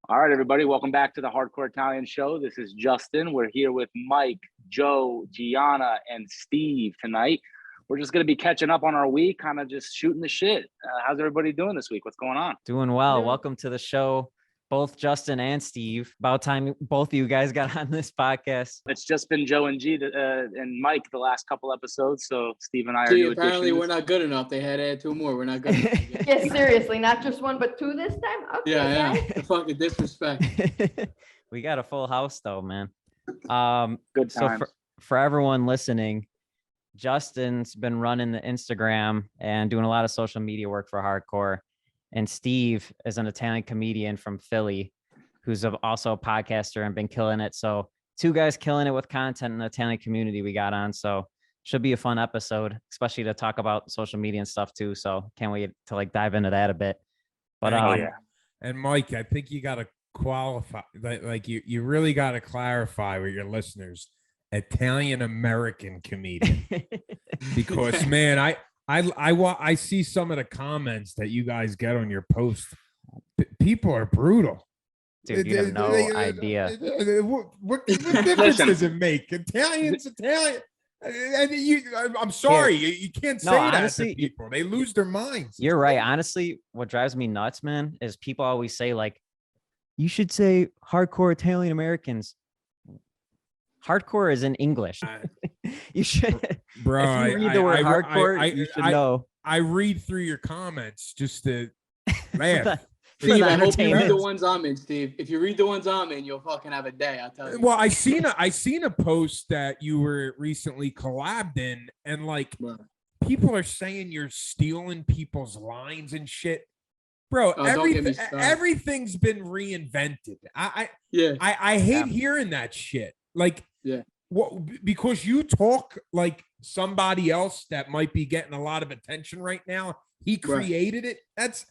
All right, everybody, welcome back to the Hardcore Italian Show. This is Justin. We're here with Mike, Joe, Gianna, and Steve tonight. We're just going to be catching up on our week, kind of just shooting the shit. How's everybody doing this week? What's going on? Doing well. Welcome to the show, both Justin and Steve. About time both of you guys got on this podcast. It's just been Joe and and Mike the last couple episodes, so Steve and I are Gee, new apparently additions. we're not good enough. They had to add two more. We're not good enough. Yeah, seriously, not just one, but two this time? Okay, Yeah. guys. The fucking disrespect. We got a full house though, man. Good So times. for everyone listening, Justin's been running the Instagram and doing a lot of social media work for Hardcore. And Steve is an Italian comedian from Philly who's also a podcaster and been killing it. So two guys killing it with content in the Italian community we got on. So should be a fun episode, especially to talk about social media and stuff too. So can't wait to dive into that a bit. But And Mike, I think you got to qualify, you really got to clarify with your listeners, Italian American comedian, because man, I see some of the comments that you guys get on your post. People are brutal. Dude, you have no idea. What difference does it make? Italian. I'm sorry, you can't say that honestly, to people. They lose their minds. You're right. Honestly, what drives me nuts, man, is people always say you should say hardcore Italian Americans. Hardcore is in English. You should, bro. If you read the word hardcore, you should know. I read through your comments just to laugh. Steve, I hope you read the ones I'm in, Steve. If you read the ones I'm in, you'll fucking have a day, I'll tell you. Well, I seen a post that you were recently collabed in, and people are saying you're stealing people's lines and shit. Bro, everything's been reinvented. I hate hearing that shit. Because you talk like somebody else that might be getting a lot of attention right now. He created it. That's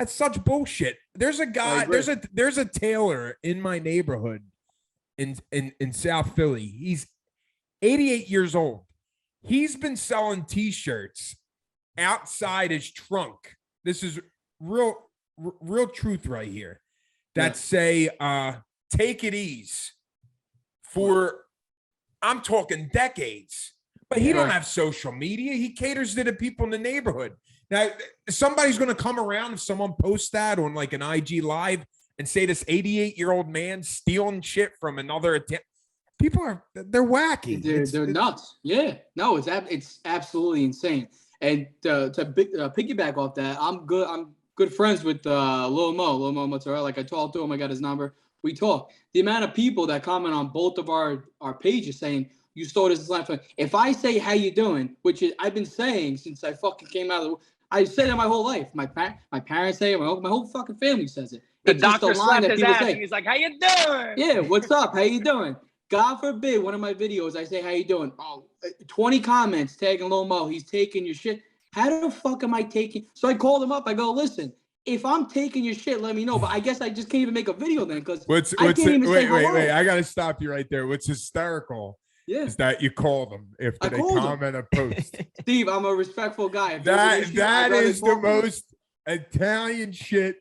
such bullshit. There's a guy, there's a tailor in my neighborhood in South Philly. He's 88 years old. He's been selling t-shirts outside his trunk. This is real truth right here. That say, take it easy for, I'm talking decades, but he don't have social media. He caters to the people in the neighborhood. Now, somebody's going to come around if someone posts that on an IG live and say this 88-year-old man stealing shit from another. People they're wacky. They're nuts. Yeah. No, it's absolutely insane. And to piggyback off that, I'm good friends with Lil Mo Mozzarella. Like I talked to him, I got his number. We talk. The amount of people that comment on both of our pages saying, you stole this line. If I say, how you doing, which is I've been saying since I fucking came out of the, I said it my whole life. My parents say it. My whole fucking family says it. The It's doctor just a line slapped that his people ass say. and he's like, how you doing? Yeah, what's up? How you doing? God forbid one of my videos, I say, how you doing? Oh, 20 comments tagging Lil Mo. He's taking your shit. How the fuck am I taking? So I called him up. I go, listen, if I'm taking your shit, let me know. But I guess I just can't even make a video then because I can't even say hello. Wait. I got to stop you right there. What's hysterical is that you call them if they comment a post. Steve, I'm a respectful guy. That is the most Italian shit.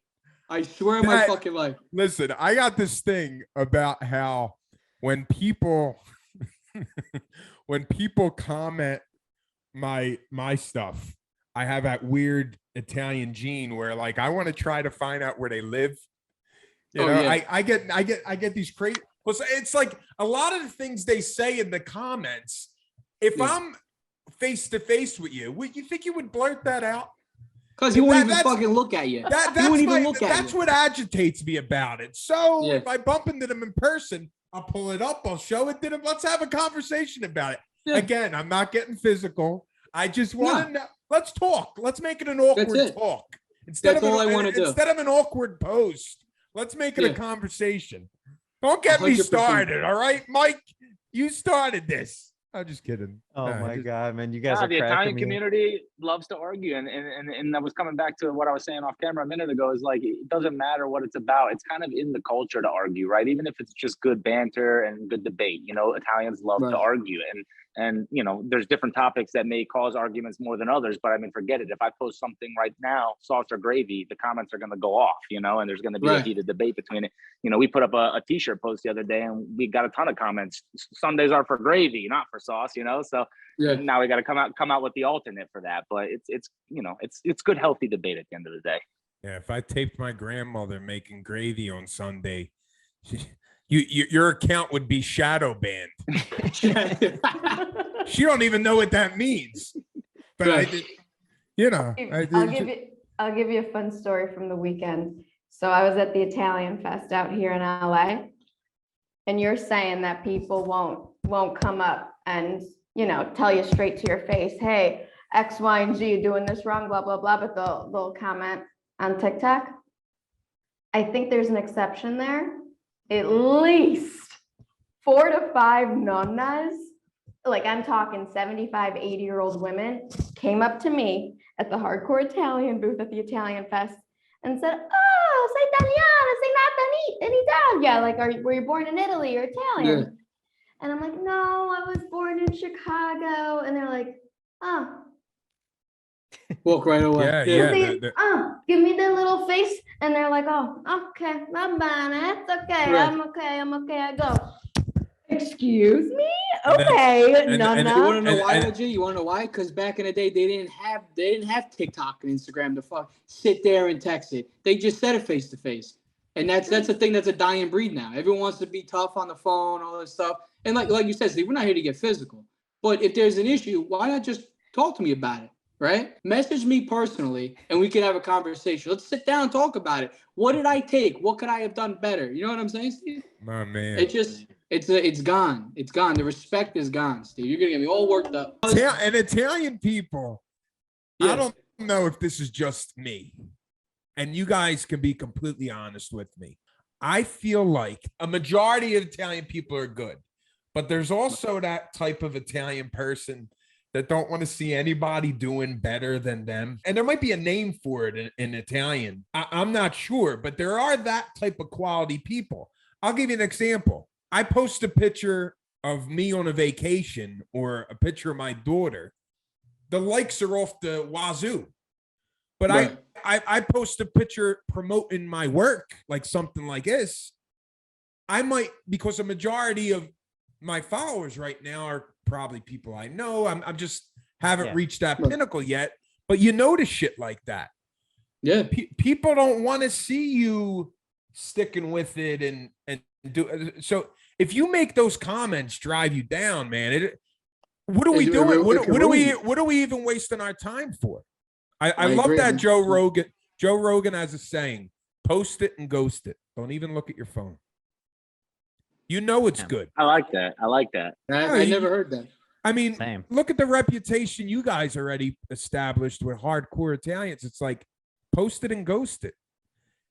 I swear on my fucking life. Listen, I got this thing about how when people comment my stuff, I have that weird Italian gene where I want to try to find out where they live. I get these crazy. It's a lot of the things they say in the comments. If I'm face to face with you, would you think you would blurt that out? Because he won't even fucking look at you. That's what agitates me about it. So if I bump into them in person, I'll pull it up. I'll show it to them. Let's have a conversation about it. Yeah. Again, I'm not getting physical. I just want to know. Let's talk. Let's make it an awkward talk. Instead of an awkward post, let's make it a conversation. Don't get 100%. Me started, all right, Mike? You started this. I'm just kidding. Oh my God, man! You guys are the Italian community loves to argue, and I was coming back to what I was saying off camera a minute ago. Is it doesn't matter what it's about. It's kind of in the culture to argue, right? Even if it's just good banter and good debate. Italians love to argue, and And, there's different topics that may cause arguments more than others, but I mean, forget it. If I post something right now, sauce or gravy, the comments are going to go off, and there's going to be a heated debate between it. We put up a t-shirt post the other day and we got a ton of comments. Sundays are for gravy, not for sauce, so now we got to come out with the alternate for that. But it's good, healthy debate at the end of the day. Yeah. If I taped my grandmother making gravy on Sunday, your account would be shadow banned. She don't even know what that means. But I did, I'll give you a fun story from the weekend. So I was at the Italian Fest out here in LA, and you're saying that people won't come up and tell you straight to your face, hey, X, Y, and G, you're doing this wrong, blah blah blah, but they'll comment on TikTok. I think there's an exception there. At least 4 to 5 nonnas, like I'm talking 75, 80-year-old women, came up to me at the Hardcore Italian booth at the Italian Fest and said, oh, sei italiana, sei nata in Italia. Like, were you born in Italy or Italian? Yeah. And I'm like, no, I was born in Chicago. And they're like, oh. Walk right away. Give me the little face. And they're like, oh, okay, va bene, it's okay. Right. I'm okay. I go, excuse me? Okay, no. You want to know why, OG? You want to know why? Because back in the day, they didn't have TikTok and Instagram to sit there and text it. They just said it face to face. And that's the thing that's a dying breed now. Everyone wants to be tough on the phone, all this stuff. And like you said, Steve, we're not here to get physical. But if there's an issue, why not just talk to me about it? Right? Message me personally and we can have a conversation. Let's sit down and talk about it. What did I take? What could I have done better? You know what I'm saying, Steve? My man. It's gone. It's gone. The respect is gone, Steve. You're going to get me all worked up. And Italian people, yes. I don't know if this is just me. And you guys can be completely honest with me. I feel like a majority of Italian people are good. But there's also that type of Italian person that don't want to see anybody doing better than them. And there might be a name for it in Italian. I'm not sure, but there are that type of quality people. I'll give you an example. I post a picture of me on a vacation or a picture of my daughter. The likes are off the wazoo. But right. I post a picture promoting my work, like something like this. I might, because a majority of my followers right now are probably people I know. I'm just haven't reached that pinnacle yet, but you notice shit like that. Yeah. People don't want to see you sticking with it and do. So if you make those comments drive you down, man, what are we doing? What are we even wasting our time for? I love agree. That Joe Rogan has a saying, post it and ghost it. Don't even look at your phone. You know it's good. I like that. I never heard that. I mean, look at the reputation you guys already established with hardcore Italians. It's like post it and ghost it.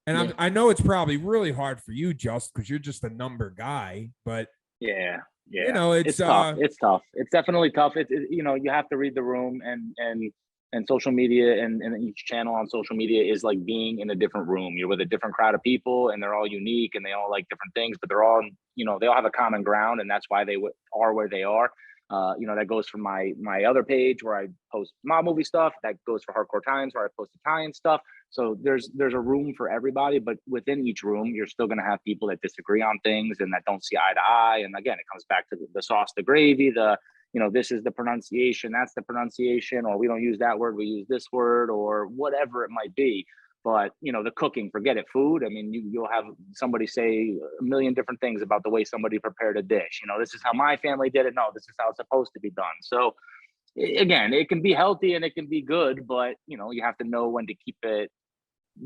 And I know it's probably really hard for you, just because you're just a number guy. But yeah, it's tough. It's tough. It's definitely tough. You have to read the room, and social media and each channel on social media is like being in a different room. You're with a different crowd of people and they're all unique and they all like different things, but they're all, they all have a common ground, and that's why they are where they are. That goes from my other page where I post mob movie stuff. That goes for Hardcore Italians where I post Italian stuff. So there's a room for everybody, but within each room, you're still going to have people that disagree on things and that don't see eye to eye. And again, it comes back to the sauce, the gravy, this is the pronunciation, that's the pronunciation, or we don't use that word, we use this word, or whatever it might be. But, the cooking, forget it, food. I mean, you'll have somebody say a million different things about the way somebody prepared a dish. This is how my family did it. No, this is how it's supposed to be done. So again, it can be healthy and it can be good, but, you have to know when to keep it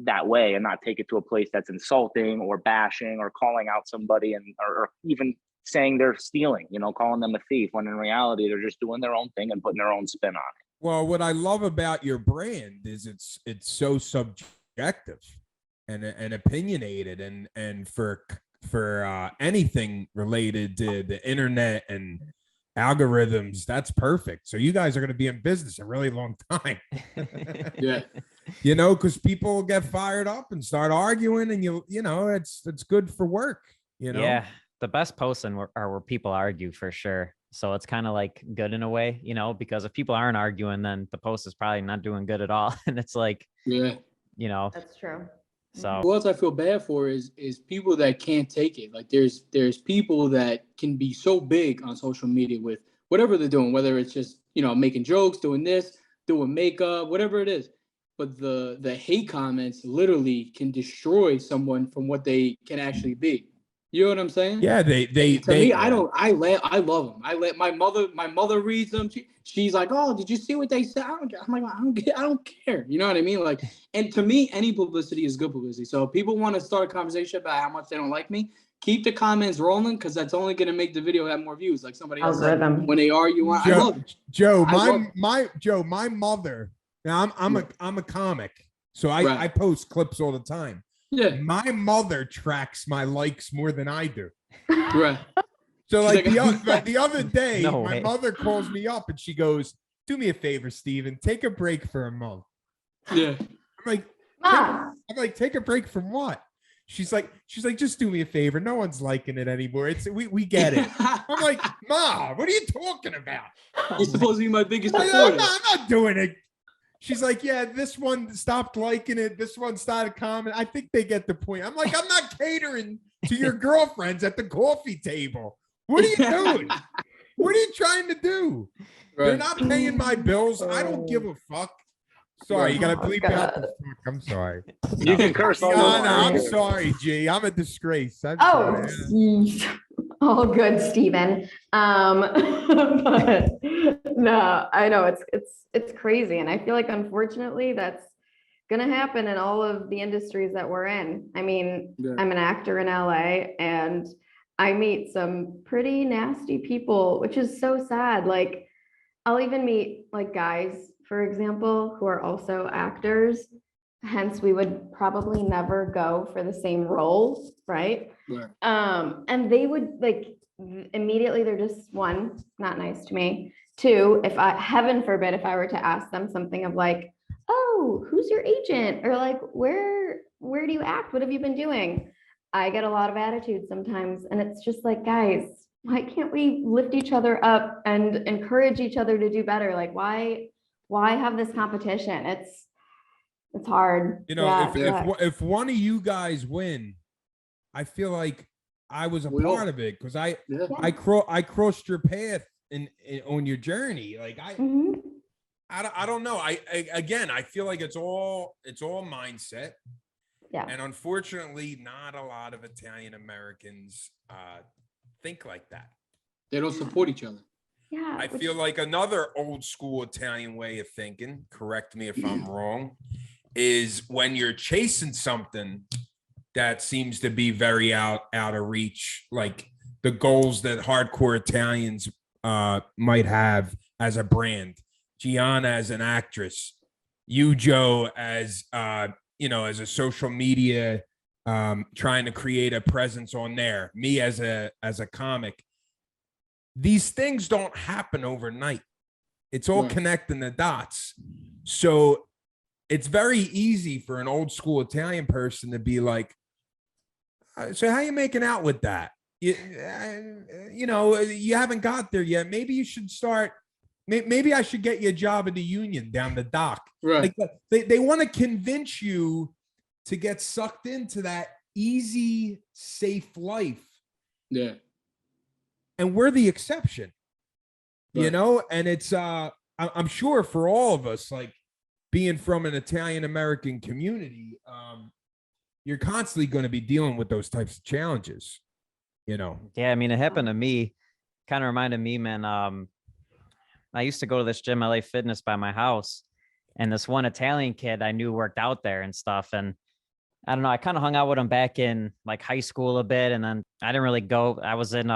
that way and not take it to a place that's insulting or bashing or calling out somebody or even saying they're stealing, calling them a thief, when in reality they're just doing their own thing and putting their own spin on it. Well, what I love about your brand is it's so subjective and opinionated, and for anything related to the internet and algorithms, that's perfect. So you guys are going to be in business a really long time. Yeah. Because people get fired up and start arguing, and it's good for work. Yeah. The best posts are where people argue, for sure. So it's kind of like good in a way, you know, because if people aren't arguing, then the post is probably not doing good at all. And it's like, Yeah. you know, That's true. so Who else I feel bad for is people that can't take it. Like there's people that can be so big on social media with whatever they're doing, whether it's just, you know, making jokes, doing this, doing makeup, whatever it is. But the hate comments literally can destroy someone from what they can actually be. You know what I'm saying? Yeah, To me, I don't. I love them. I let my mother reads them. She's like, "Oh, did you see what they said?" I'm like, I don't care. You know what I mean? Like, and to me, any publicity is good publicity. So if people want to start a conversation about how much they don't like me, keep the comments rolling because that's only going to make the video have more views. Like somebody else said, Algorithm. when they argue, I Joe, love it. Joe, I love it. my mother. Now I'm a comic, so I post clips all the time. Yeah, My mother tracks my likes more than I do. right. So like She's the other day, No my way. mother calls me up and she goes, "Do me a favor, Steven, take a break for a month." Yeah. Mom, Take a break from what? She's like, just do me a favor. No one's liking it anymore. We get it. I'm like, Ma, what are you talking about? You're supposed to be my biggest I'm supporter. not doing it. She's like, yeah, this one stopped liking it. This one started commenting. I think they get the point. I'm like, I'm not catering to your girlfriends at the coffee table. What are you doing? What are you trying to do? Right. They're not paying my bills. I don't give a fuck. Sorry, you gotta Oh, bleep out the God. fuck. I'm sorry. You can curse all you No, want. I'm sorry, G. I'm a disgrace. I'm Oh, sorry. all good, Stephen. But no, I know it's crazy, and I feel like unfortunately that's gonna happen in all of the industries that we're in. I mean, Yeah. I'm an actor in LA, and I meet some pretty nasty people, which is so sad. Like, I'll even meet like guys, for example, who are also actors. Hence, we would probably never go for the same role, right? Right. And they would like immediately, they're just one, not nice to me. Two, if I, heaven forbid, if I were to ask them something of like, oh, who's your agent? Or like, where do you act? What have you been doing? I get a lot of attitude sometimes. And it's just like, guys, why can't we lift each other up and encourage each other to do better? Like, why have this competition? It's hard. You know, Yeah, if one of you guys win, I feel like I was a We all- part of it because I Yeah. I crossed your path in on your journey. Like Mhm. I don't know. Again, I feel like it's all mindset. Yeah. And unfortunately, not a lot of Italian Americans think like that. They don't support each other. Yeah. I feel like another old school Italian way of thinking, correct me if I'm wrong, is when you're chasing something that seems to be very out of reach, like the goals that hardcore Italians might have as a brand. Gianna as an actress, you, Joe, as as a social media trying to create a presence on there, me as a comic. These things don't happen overnight. It's all Right. connecting the dots. So it's very easy for an old school Italian person to be like, so how you making out with that? You haven't got there yet. Maybe you should start. Maybe I should get you a job in the union down the dock. Right. Like they want to convince you to get sucked into that easy, safe life. Yeah. And we're the exception, Right. and it's I'm sure for all of us, like being from an Italian American community, you're constantly going to be dealing with those types of challenges, yeah, I mean, it happened to me. Kind of reminded me, man. I used to go to this gym, LA Fitness, by my house, and this one Italian kid I knew worked out there and stuff. And I don't know, I kind of hung out with him back in like high school a bit, and then I didn't really go. I was in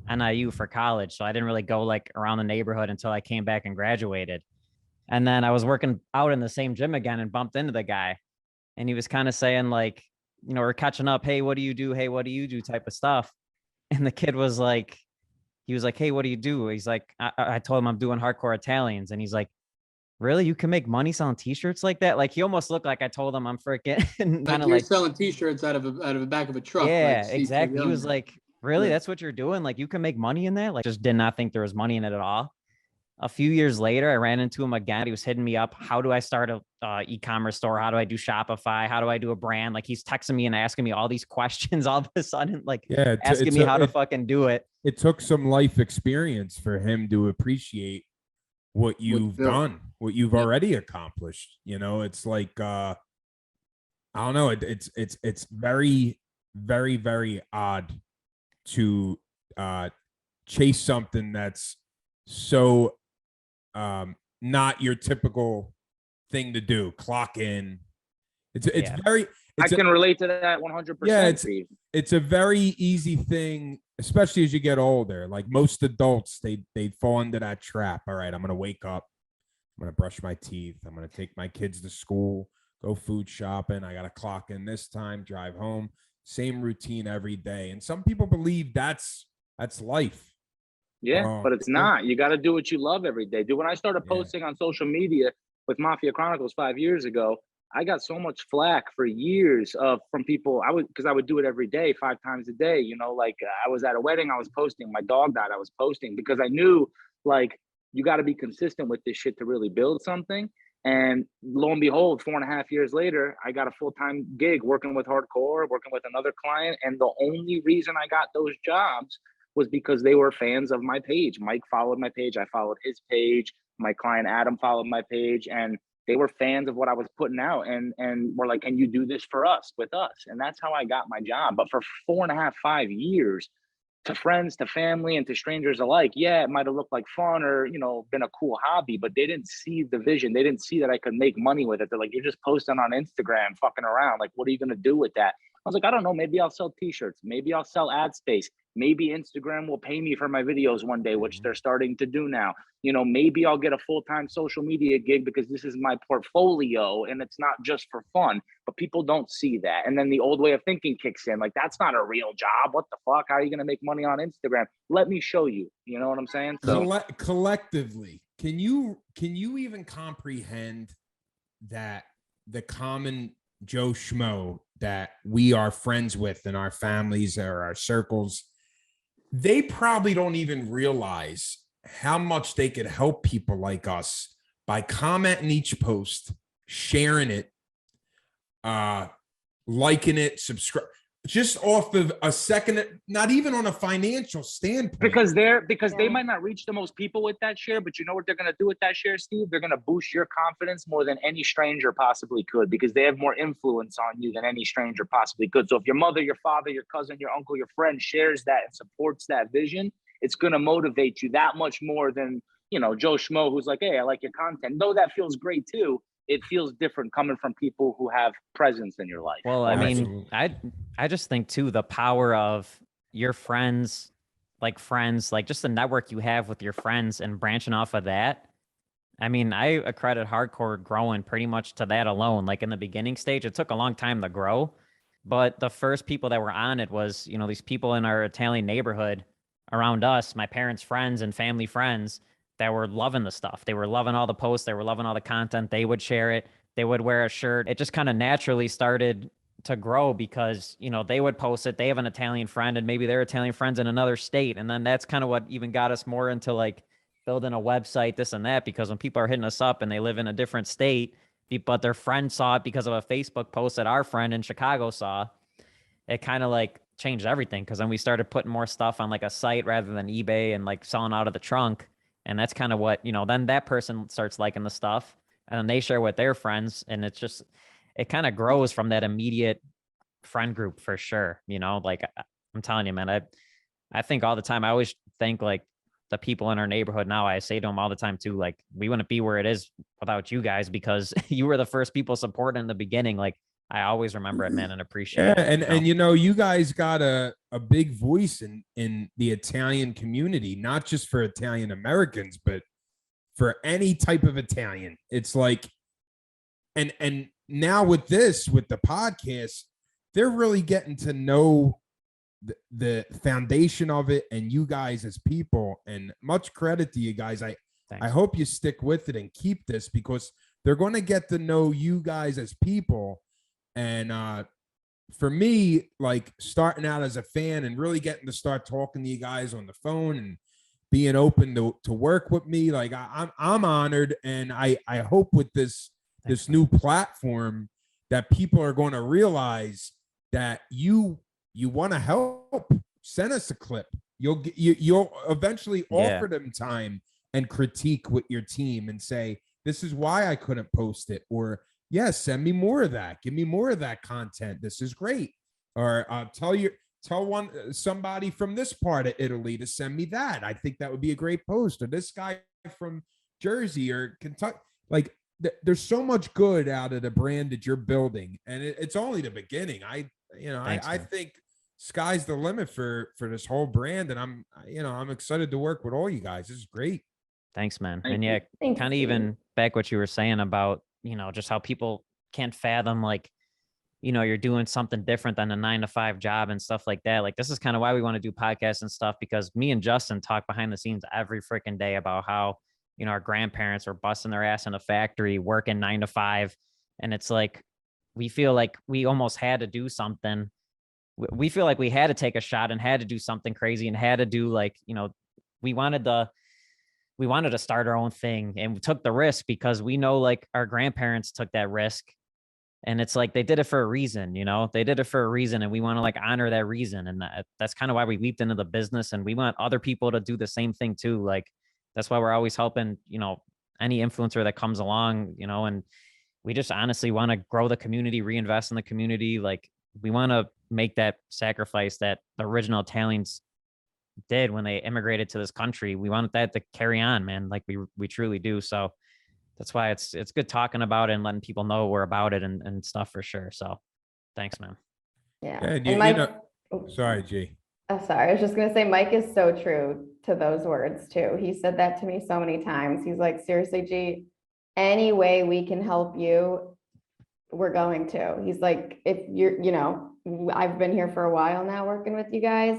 NIU for college, so I didn't really go like around the neighborhood until I came back and graduated. And then I was working out in the same gym again and bumped into the guy, and he was kind of saying like, we're catching up. Hey, what do you do? Hey, what do you do? Type of stuff. And the kid was like, hey, what do you do? He's like, I told him I'm doing hardcore Italians. And he's like, really? You can make money selling t-shirts like that? Like, he almost looked like I told him I'm freaking Like kind of you're like selling t-shirts out of the back of a truck. yeah, like Steve exactly. He was Togliani. like, Really? Yeah. That's what you're doing? Like you can make money in that? Like just did not think there was money in it at all. A few years later, I ran into him again. He was hitting me up. How do I start a e-commerce store? How do I do Shopify? How do I do a brand? Like he's texting me and asking me all these questions all of a sudden, like Yeah, asking me how to fucking do it. It took some life experience for him to appreciate what you've done, what you've already accomplished. You know, it's like I don't know. It's very, very, very odd to chase something that's so not your typical thing to do. Clock in. It's Yeah. very. I can relate to that 100%. Yeah, Steve. it's a very easy thing, especially as you get older. Like most adults, they fall into that trap. All right, I'm gonna wake up, I'm gonna brush my teeth, I'm gonna take my kids to school, go food shopping. I gotta clock in this time, drive home. Same routine every day. And some people believe that's life. Yeah, but it's not. You got to do what you love every day. Dude, when I started posting on social media with Mafia Chronicles 5 years ago, I got so much flack for years from people. Because I would do it every day, 5 times a day. You know, like I was at a wedding, I was posting. My dog died, I was posting because I knew like you got to be consistent with this shit to really build something. And lo and behold, 4.5 years later, I got a full-time gig working with Hardcore, working with another client. And the only reason I got those jobs was because they were fans of my page. Mike followed my page. I followed his page. My client Adam followed my page, and they were fans of what I was putting out. And were like, "Can you do this for us, with us?" And that's how I got my job. But for 4.5, 5 years, to friends, to family, and to strangers alike, yeah, it might have looked like fun or, you know, been a cool hobby, but they didn't see the vision. They didn't see that I could make money with it. They're like, "You're just posting on Instagram, fucking around. Like, what are you going to do with that?" I was like, "I don't know. Maybe I'll sell t-shirts. Maybe I'll sell ad space. Maybe Instagram will pay me for my videos one day," which they're starting to do now. You know, maybe I'll get a full-time social media gig because this is my portfolio and it's not just for fun. But people don't see that. And then the old way of thinking kicks in. Like, that's not a real job. What the fuck? How are you going to make money on Instagram? Let me show you. You know what I'm saying? So collectively, can you even comprehend that the common Joe Schmo that we are friends with in our families or our circles, they probably don't even realize how much they could help people like us by commenting each post, sharing it, liking it, subscribe, just off of a second, not even on a financial standpoint. Because they might not reach the most people with that share, but you know what they're going to do with that share, Steve? They're going to boost your confidence more than any stranger possibly could, because they have more influence on you than any stranger possibly could. So if your mother, your father, your cousin, your uncle, your friend shares that and supports that vision, it's going to motivate you that much more than, you know, Joe Schmo who's like, "Hey, I like your content." Though that feels great too, it feels different coming from people who have presence in your life. Well, I mean, I just think too, the power of your friends, like just the network you have with your friends and branching off of that. I mean, I accredit Hardcore growing pretty much to that alone. Like in the beginning stage, it took a long time to grow, but the first people that were on it was, you know, these people in our Italian neighborhood around us, my parents' friends and family friends, that were loving the stuff. They were loving all the posts. They were loving all the content. They would share it. They would wear a shirt. It just kind of naturally started to grow because, you know, they would post it. They have an Italian friend and maybe their Italian friends in another state. And then that's kind of what even got us more into like building a website, this and that, because when people are hitting us up and they live in a different state, but their friend saw it because of a Facebook post that our friend in Chicago saw, it kind of like changed everything. Cause then we started putting more stuff on like a site rather than eBay and like selling out of the trunk. And that's kind of what, you know, then that person starts liking the stuff and then they share with their friends. And it's just, it kind of grows from that immediate friend group for sure. You know, like I'm telling you, man, I think all the time, I always think like the people in our neighborhood now, I say to them all the time too, like we wouldn't be where it is without you guys because you were the first people supporting in the beginning. Like I always remember it, man, and appreciate it. And you know, you guys got a big voice in the Italian community, not just for Italian Americans, but for any type of Italian. It's like, and now with the podcast, they're really getting to know the foundation of it and you guys as people, and much credit to you guys. I hope you stick with it and keep this because they're going to get to know you guys as people. And for me, like starting out as a fan and really getting to start talking to you guys on the phone and being open to work with me, like I'm honored, and I hope with this new platform that people are going to realize that you want to help. Send us a clip. You'll eventually offer them time and critique with your team and say, this is why I couldn't post it, or yes, send me more of that. Give me more of that content. This is great. Or tell somebody from this part of Italy to send me that. I think that would be a great post. Or this guy from Jersey or Kentucky. Like there's so much good out of the brand that you're building, and it's only the beginning. I think sky's the limit for this whole brand, and I'm excited to work with all you guys. This is great. Thanks, man. Thank And Thanks, kind of Steve. even back what you were saying about, just how people can't fathom, like, you're doing something different than a 9-to-5 job and stuff like that. Like, this is kind of why we want to do podcasts and stuff, because me and Justin talk behind the scenes every freaking day about how, our grandparents were busting their ass in a factory, working 9 to 5. And it's like, we feel like we almost had to do something. We feel like we had to take a shot and had to do something crazy and had to do, like, we wanted to start our own thing, and we took the risk because we know, like, our grandparents took that risk, and it's like they did it for a reason. They did it for a reason, and we want to, like, honor that reason. And that's kind of why we leaped into the business, and we want other people to do the same thing too. Like, that's why we're always helping, any influencer that comes along, and we just honestly want to grow the community, reinvest in the community. Like, we want to make that sacrifice that the original Italians did when they immigrated to this country. We want that to carry on, man. Like, we truly do. So that's why it's good talking about it and letting people know we're about it and stuff, for sure. So thanks, man. Yeah. And And Mike, sorry, G. sorry, I was just gonna say, Mike is so true to those words too. He said that to me so many times. He's like, seriously, G, any way we can help you, we're going to. He's like, if you're, I've been here for a while now working with you guys,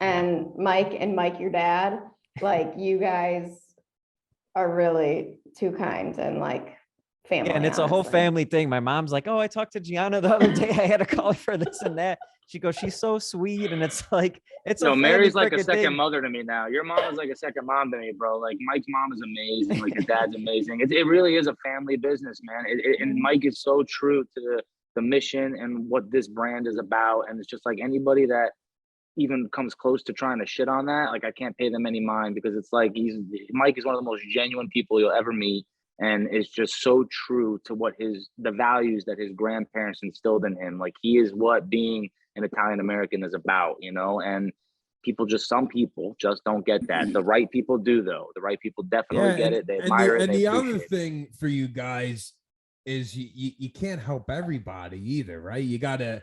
and Mike, your dad, like, you guys are really too kind and, like, family. Yeah, and it's a whole honestly. family thing. My mom's like, oh, I talked to Gianna the other day. I had to call her for this and that. She goes, she's so sweet. And it's like, it's No, a Mary's like a freaking second thing. mother to me now. Your mom is like a second mom to me, bro. Like, Mike's mom is amazing. Like, your dad's amazing. It really is a family business, man. And Mike is so true to the mission and what this brand is about. And it's just like, anybody that even comes close to trying to shit on that, like, I can't pay them any mind, because it's like Mike is one of the most genuine people you'll ever meet, and it's just so true to what the values that his grandparents instilled in him. Like, he is what being an Italian American is about, and some people just don't get that. The right people do, though. The right people definitely get it. They admire it. And they the other appreciate it. thing for you guys is you can't help everybody either, right? You gotta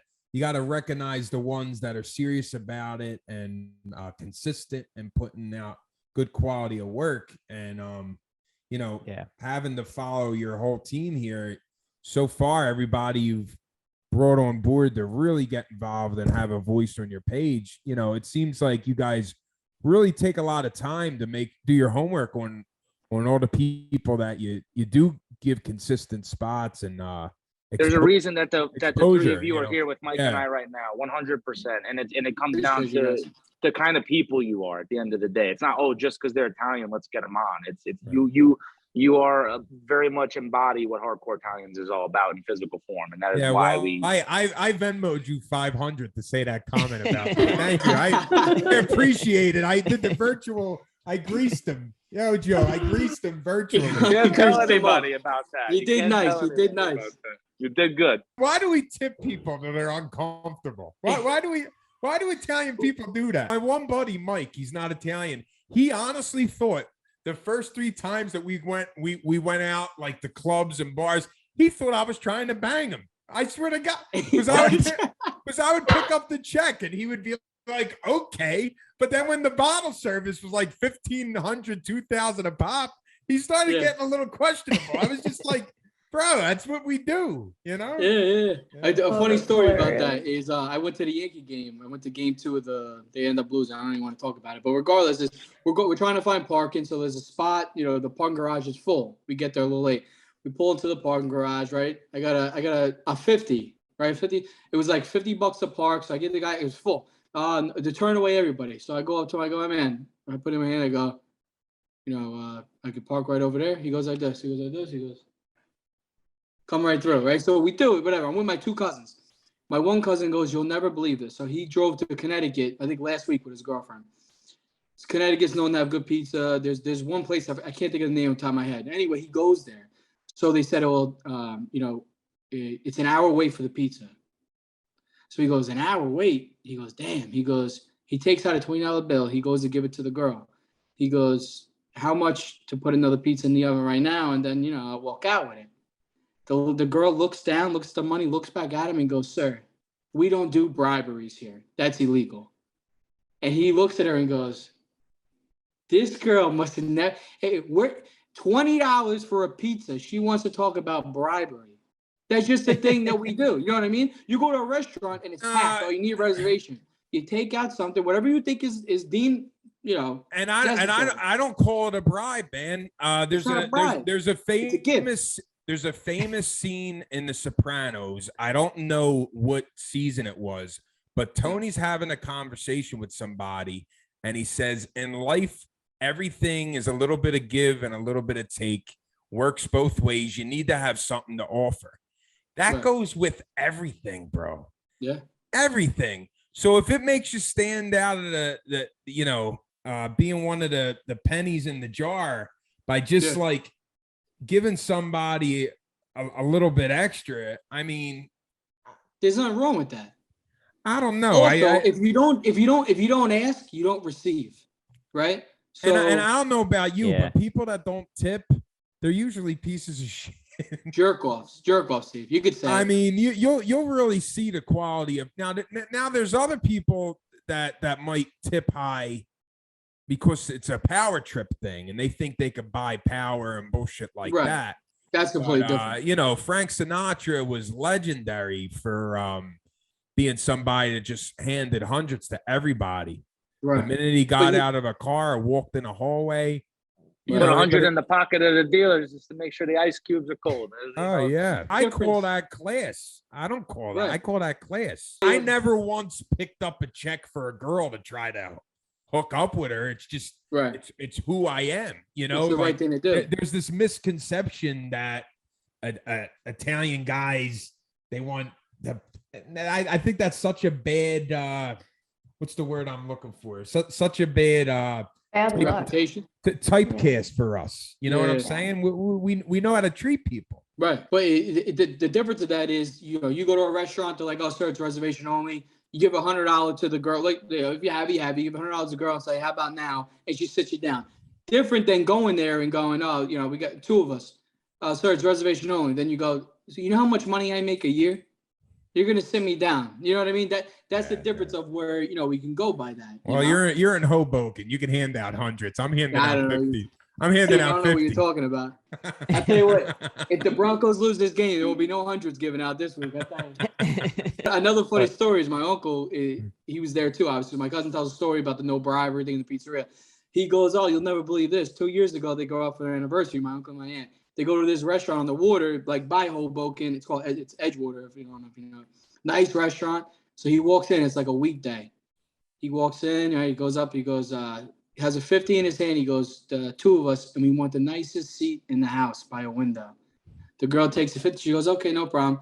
recognize the ones that are serious about it and consistent and putting out good quality of work. And having to follow your whole team here. So far, everybody you've brought on board to really get involved and have a voice on your page, it seems like you guys really take a lot of time to do your homework on all the people that you do give consistent spots and there's a reason that the three of you you are know. here with Mike Yeah. and I right now, 100%. And it comes down Appreciate you to guys. the kind of people you are at the end of the day. It's not, just because they're Italian, let's get them on. It's Right. you are very much embody what Hardcore Italians is all about in physical form, and that is why I Venmo'd you 500 to say that comment about that. Thank you. I appreciate it. I did the virtual. I greased him. Yo, Joe, I greased him virtually. You can't tell Greased him anybody about that. You did can't nice. tell You did anybody nice. about that. You did good. Why do we tip people that are uncomfortable? Why do Italian people do that? My one buddy, Mike, he's not Italian. He honestly thought the first 3 times that we went out, like the clubs and bars, he thought I was trying to bang him. I swear to God, because I would pick up the check and he would be like, okay. But then when the bottle service was like 1,500, 2,000 a pop, he started getting a little questionable. I was just like, bro, that's what we do, Yeah. A funny that's story about hilarious. that is I went to the Yankee game. I went to game 2 of they end up losing. I don't even want to talk about it. But regardless, we're trying to find parking. So there's a spot, the parking garage is full. We get there a little late. We pull into the parking garage, right? I got a 50 right? 50. It was like $50 a park. So I get the guy. It was full. To turn away everybody. So I go up to him. I go, hey, man. I put in my hand. I go, I could park right over there. He goes like this. He goes like this. He goes, come right through, right? So we do it, whatever. I'm with my 2 cousins. My one cousin goes, you'll never believe this. So he drove to Connecticut, I think last week with his girlfriend. Connecticut's known to have good pizza. There's one place, I can't think of the name off the top of my head. Anyway, he goes there. So they said, well, it's an hour wait for the pizza. So he goes, an hour wait? He goes, damn. He goes, he takes out a $20 bill. He goes to give it to the girl. He goes, how much to put another pizza in the oven right now? And then, I'll walk out with it. The girl looks down, looks at the money, looks back at him and goes, sir, we don't do briberies here. That's illegal. And he looks at her and goes, this girl must have never, hey, we're $20 for a pizza. She wants to talk about bribery. That's just the thing that we do. You know what I mean? You go to a restaurant and it's packed, or you need a reservation. You take out something, whatever you think is deemed, And I don't call it a bribe, man. There's a famous scene in The Sopranos. I don't know what season it was, but Tony's having a conversation with somebody, and he says, in life, everything is a little bit of give and a little bit of take. Works both ways. You need to have something to offer. That goes with everything, bro. Yeah. Everything. So if it makes you stand out of the being one of the pennies in the jar by just like giving somebody a little bit extra, I mean, there's nothing wrong with that. I don't know. Also, if you don't ask, you don't receive, right? So, and I don't know about you, but people that don't tip, they're usually pieces of shit. Jerk offs, Steve. You could say. I mean, you'll really see the quality of now. There's other people that might tip high because it's a power trip thing, and they think they could buy power and bullshit like that. That's completely different. Frank Sinatra was legendary for being somebody that just handed hundreds to everybody. Right. The minute he got out of a car or walked in a hallway, put 100 in the pocket of the dealers just to make sure the ice cubes are cold. Oh, yeah. I call that class. I don't call that. I call that class. I never once picked up a check for a girl to try to hook up with her. It's just, it's who I am. It's the right thing to do. There's this misconception that Italian guys, they want the, I think that's such a bad, what's the word I'm looking for? Such a bad, reputation, typecast for us. You know what I'm saying? We know how to treat people. Right. But the difference of that is, you go to a restaurant, they're like, oh, sir, it's reservation only. You give $100 to the girl. Like, if you have, you give $100 to the girl and say, how about now? And she sits you down. Different than going there and going, oh, we got 2 of us. Sir, it's reservation only. Then you go, so you know how much money I make a year? You're gonna sit me down. You know what I mean? That's the difference of where we can go by that. Well, you're in Hoboken. You can hand out hundreds. I'm handing out 50. I'm handing out 50. I don't know what you're talking about. I tell you what, if the Broncos lose this game, there will be no hundreds given out this week. Another funny story is my uncle. He was there too. Obviously, my cousin tells a story about the no bribery thing in the pizzeria. He goes, "Oh, you'll never believe this. 2 years ago, they go out for their anniversary. My uncle and my aunt. They go to this restaurant on the water, like by Hoboken. It's Edgewater, if you don't know if you know. Nice restaurant. So he walks in. It's like a weekday. He walks in. He goes up. He goes. He has a 50 in his hand. He goes, the 2 of us, and we want the nicest seat in the house by a window. The girl takes the 50. She goes, okay, no problem.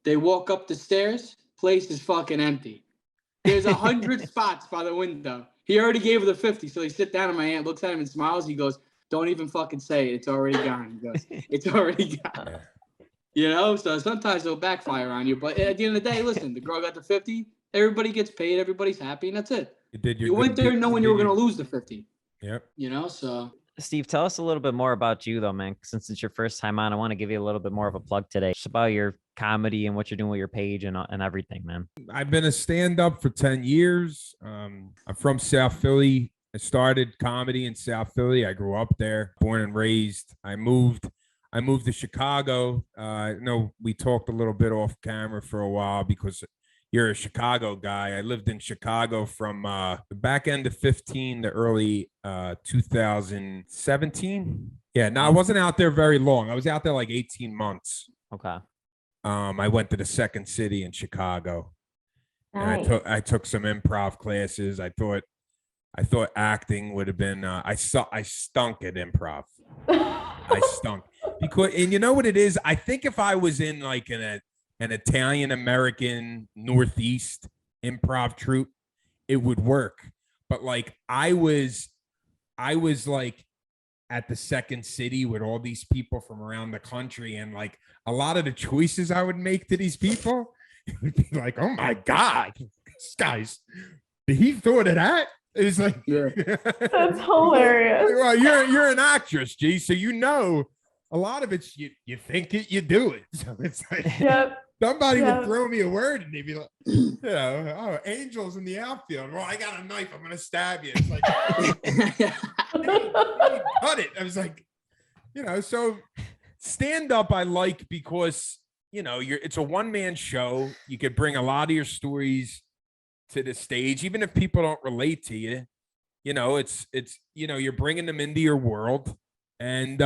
They walk up the stairs. Place is fucking empty. There's 100 spots by the window. He already gave her the 50. So he sits down, and my aunt looks at him and smiles. He goes, don't even fucking say it. It's already gone. He goes, it's already gone. So sometimes it'll backfire on you. But at the end of the day, listen, the girl got the 50. Everybody gets paid. Everybody's happy, and that's it. You went there knowing you were going to lose the 50. Yep. So. Steve, tell us a little bit more about you, though, man. Since it's your first time on, I want to give you a little bit more of a plug today. Just about your comedy and what you're doing with your page and everything, man. I've been a stand-up for 10 years. I'm from South Philly. I started comedy in South Philly. I grew up there, born and raised. I moved to Chicago. We talked a little bit off camera for a while because you're a Chicago guy. I lived in Chicago from the back end of 15 to early 2017. Yeah, no, I wasn't out there very long. I was out there like 18 months. Okay. I went to the Second City in Chicago, and Nice. I took some improv classes. I thought acting would have been. I stunk at improv. I stunk because, and you know what it is? I think if I was in like an Italian American Northeast improv troupe, it would work. But like I was like at the Second City with all these people from around the country, and like a lot of the choices I would make to these people, it would be like, oh my God, this guy's, he thought of that. It's like, Yeah. That's hilarious. well, you're an actress, G, so you know a lot of it's you think it, you do it. So it's like Yep. somebody Yeah. would throw me a word and they'd be like, you know, oh, Angel's in the outfield. Well, I got a knife, I'm gonna stab you. It's like cut it. I was like, you know, so stand up I like because you know it's a one-man show. You could bring a lot of your stories to the stage, even if people don't relate to you. You know, it's you know, you're bringing them into your world. And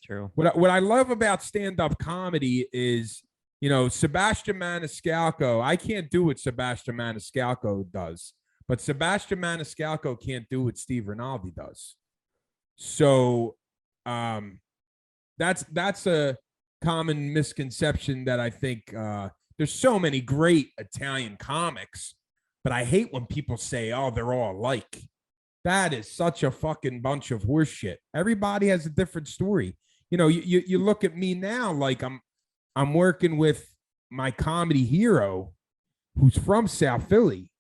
True. what I love about stand-up comedy is, you know, Sebastian Maniscalco. I can't do what Sebastian Maniscalco does, but Sebastian Maniscalco can't do what Steve Rinaldi does. So that's a common misconception that I think there's so many great Italian comics, but I hate when people say, oh, they're all alike. That is such a fucking bunch of horse shit. Everybody has a different story. You know, you look at me now, like I'm working with my comedy hero who's from South Philly.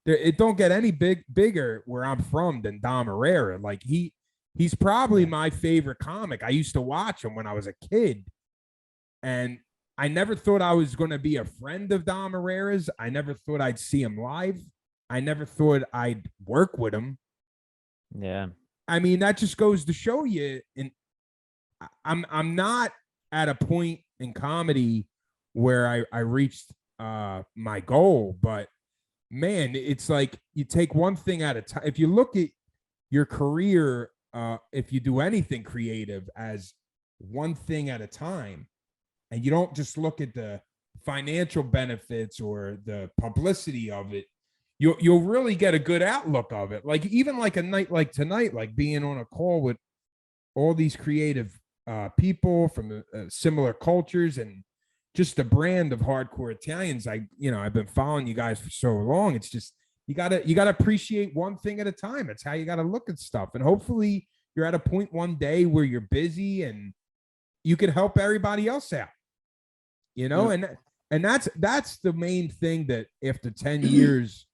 It don't get any bigger where I'm from than Dom Herrera. Like he's probably my favorite comic. I used to watch him when I was a kid, and I never thought I was going to be a friend of Dom Herrera's. I never thought I'd see him live. I never thought I'd work with him. Yeah. I mean, that just goes to show you. And I'm not at a point in comedy where I reached my goal, but man, it's like you take one thing at a time. If you look at your career, if you do anything creative as one thing at a time, and you don't just look at the financial benefits or the publicity of it, you'll really get a good outlook of it. Like even like a night like tonight, like being on a call with all these creative people from similar cultures and just the brand of hardcore Italians. I've been following you guys for so long. It's just you gotta appreciate one thing at a time. It's how you gotta look at stuff. And hopefully you're at a point one day where you're busy and you can help everybody else out. You know, and that's the main thing that after 10 years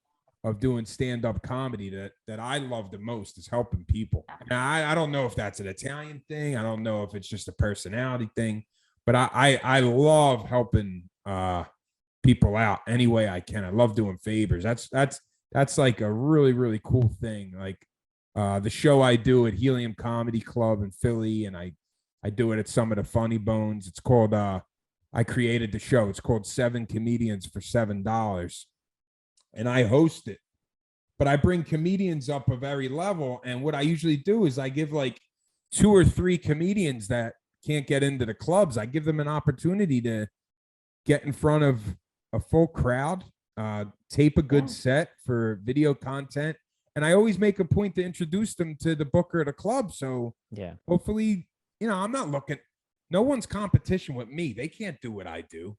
of doing stand-up comedy that I love the most is helping people. Now, I don't know if that's an Italian thing. I don't know if it's just a personality thing, but I love helping people out any way I can. I love doing favors. That's like a really, really cool thing. Like the show I do at Helium Comedy Club in Philly, and I do it at some of the Funny Bones. It's called I created the show. It's called 7 Comedians for $7. And I host it. But I bring comedians up of every level. And what I usually do is I give like 2 or 3 comedians that can't get into the clubs. I give them an opportunity to get in front of a full crowd, tape a good set for video content. And I always make a point to introduce them to the booker of the club. So hopefully, you know, I'm not looking, no one's competition with me. They can't do what I do.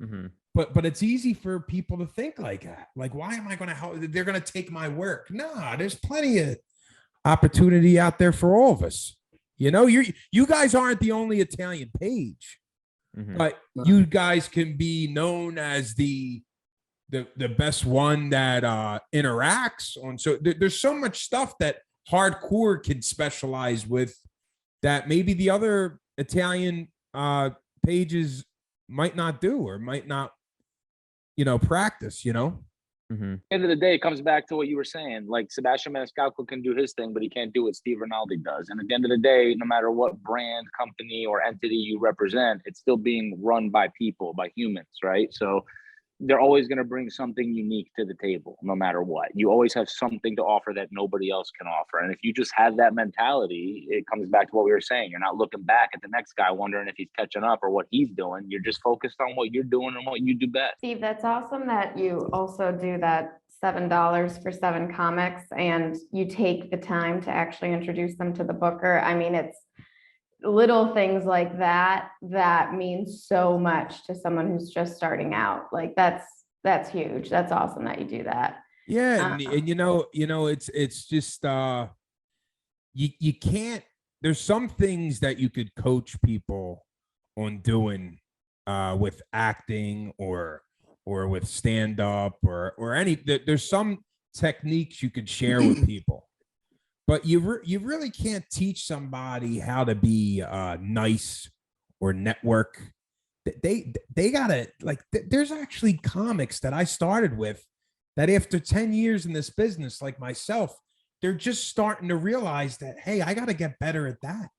Mm-hmm. But it's easy for people to think like that. Like, why am I going to help? They're going to take my work. Nah, there's plenty of opportunity out there for all of us. You know, you guys aren't the only Italian page, but you guys can be known as the best one that interacts on. So there's so much stuff that hardcore can specialize with that maybe the other Italian pages might not do or might not, you know, practice, you know? At the end of the day, it comes back to what you were saying. Like Sebastian Maniscalco can do his thing, but he can't do what Steve Rinaldi does. And at the end of the day, no matter what brand, company, or entity you represent, it's still being run by people, by humans, right? So they're always going to bring something unique to the table, no matter what. You always have something to offer that nobody else can offer. And if you just have that mentality, it comes back to what we were saying. You're not looking back at the next guy wondering if he's catching up or what he's doing. You're just focused on what you're doing and what you do best. Steve, that's awesome that you also do that $7 for 7 comics and you take the time to actually introduce them to the booker. I mean, it's little things like that that means so much to someone who's just starting out. Like that's huge. That's awesome that you do that. Yeah, and it's just you can't. There's some things that you could coach people on doing with acting or with stand up or any. There's some techniques you could share with people. But you really can't teach somebody how to be nice or network. They gotta there's actually comics that I started with that after 10 years in this business, like myself, they're just starting to realize that, hey, I gotta get better at that.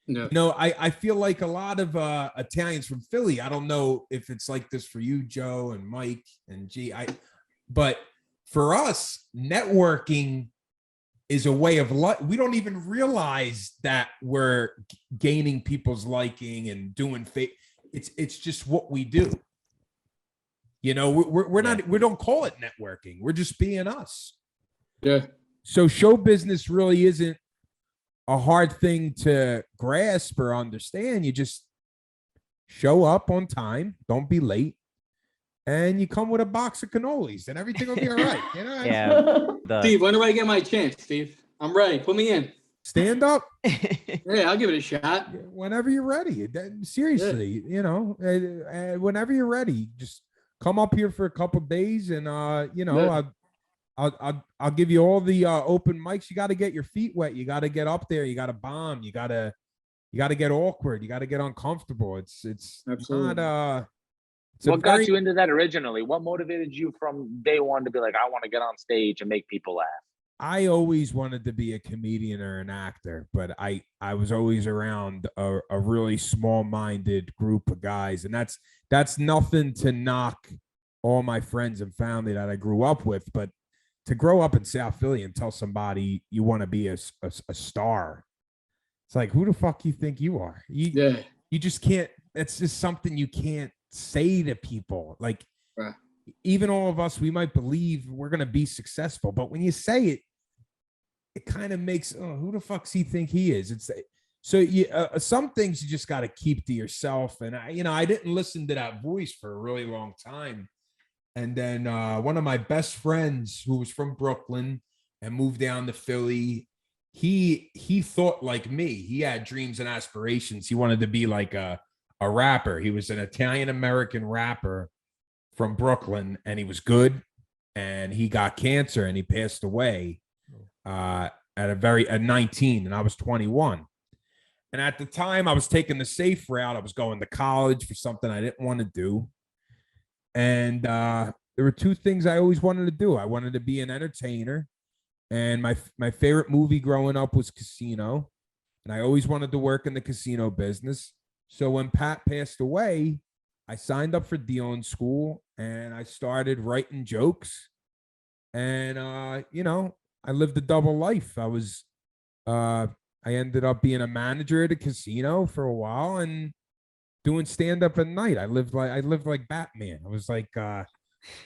No. I feel like a lot of Italians from Philly. I don't know if it's like this for you, Joe and Mike and G. But for us, networking is a way of life. We don't even realize that we're gaining people's liking and doing it's just what we do. We're not, we don't call it networking. We're just being us. Yeah. So show business really isn't a hard thing to grasp or understand. You just show up on time. Don't be late. And you come with a box of cannolis and everything will be all right. Yeah. Steve, when do I get my chance, Steve? I'm ready. Put me in. Stand up. Yeah, I'll give it a shot. Whenever you're ready. Seriously, whenever you're ready, just come up here for a couple of days and, I'll give you all the open mics. You got to get your feet wet. You got to get up there. You got to bomb. You got to get awkward. You got to get uncomfortable. It's Absolutely. not, what got you into that originally? What motivated you from day one to be like, I want to get on stage and make people laugh? I always wanted to be a comedian or an actor, but I was always around a really small-minded group of guys. And that's nothing to knock all my friends and family that I grew up with. But to grow up in South Philly and tell somebody you want to be a star, it's like, who the fuck you think you are? You just can't. It's just something you can't say to people. Like, right. Even all of us, we might believe we're going to be successful, but when you say it, it kind of makes, who the fuck's he think he is? It's so some things you just got to keep to yourself. And I didn't listen to that voice for a really long time. And then one of my best friends who was from Brooklyn and moved down to Philly, he thought like me. He had dreams and aspirations. He wanted to be like a rapper. He was an Italian-American rapper from Brooklyn, and he was good. And he got cancer and he passed away at 19, and I was 21. And at the time I was taking the safe route. I was going to college for something I didn't want to do. And there were two things I always wanted to do. I wanted to be an entertainer. And my favorite movie growing up was Casino. And I always wanted to work in the casino business. So when Pat passed away, I signed up for dealing school and I started writing jokes. And, I lived a double life. I ended up being a manager at a casino for a while and doing stand-up at night. I lived like Batman. I was like,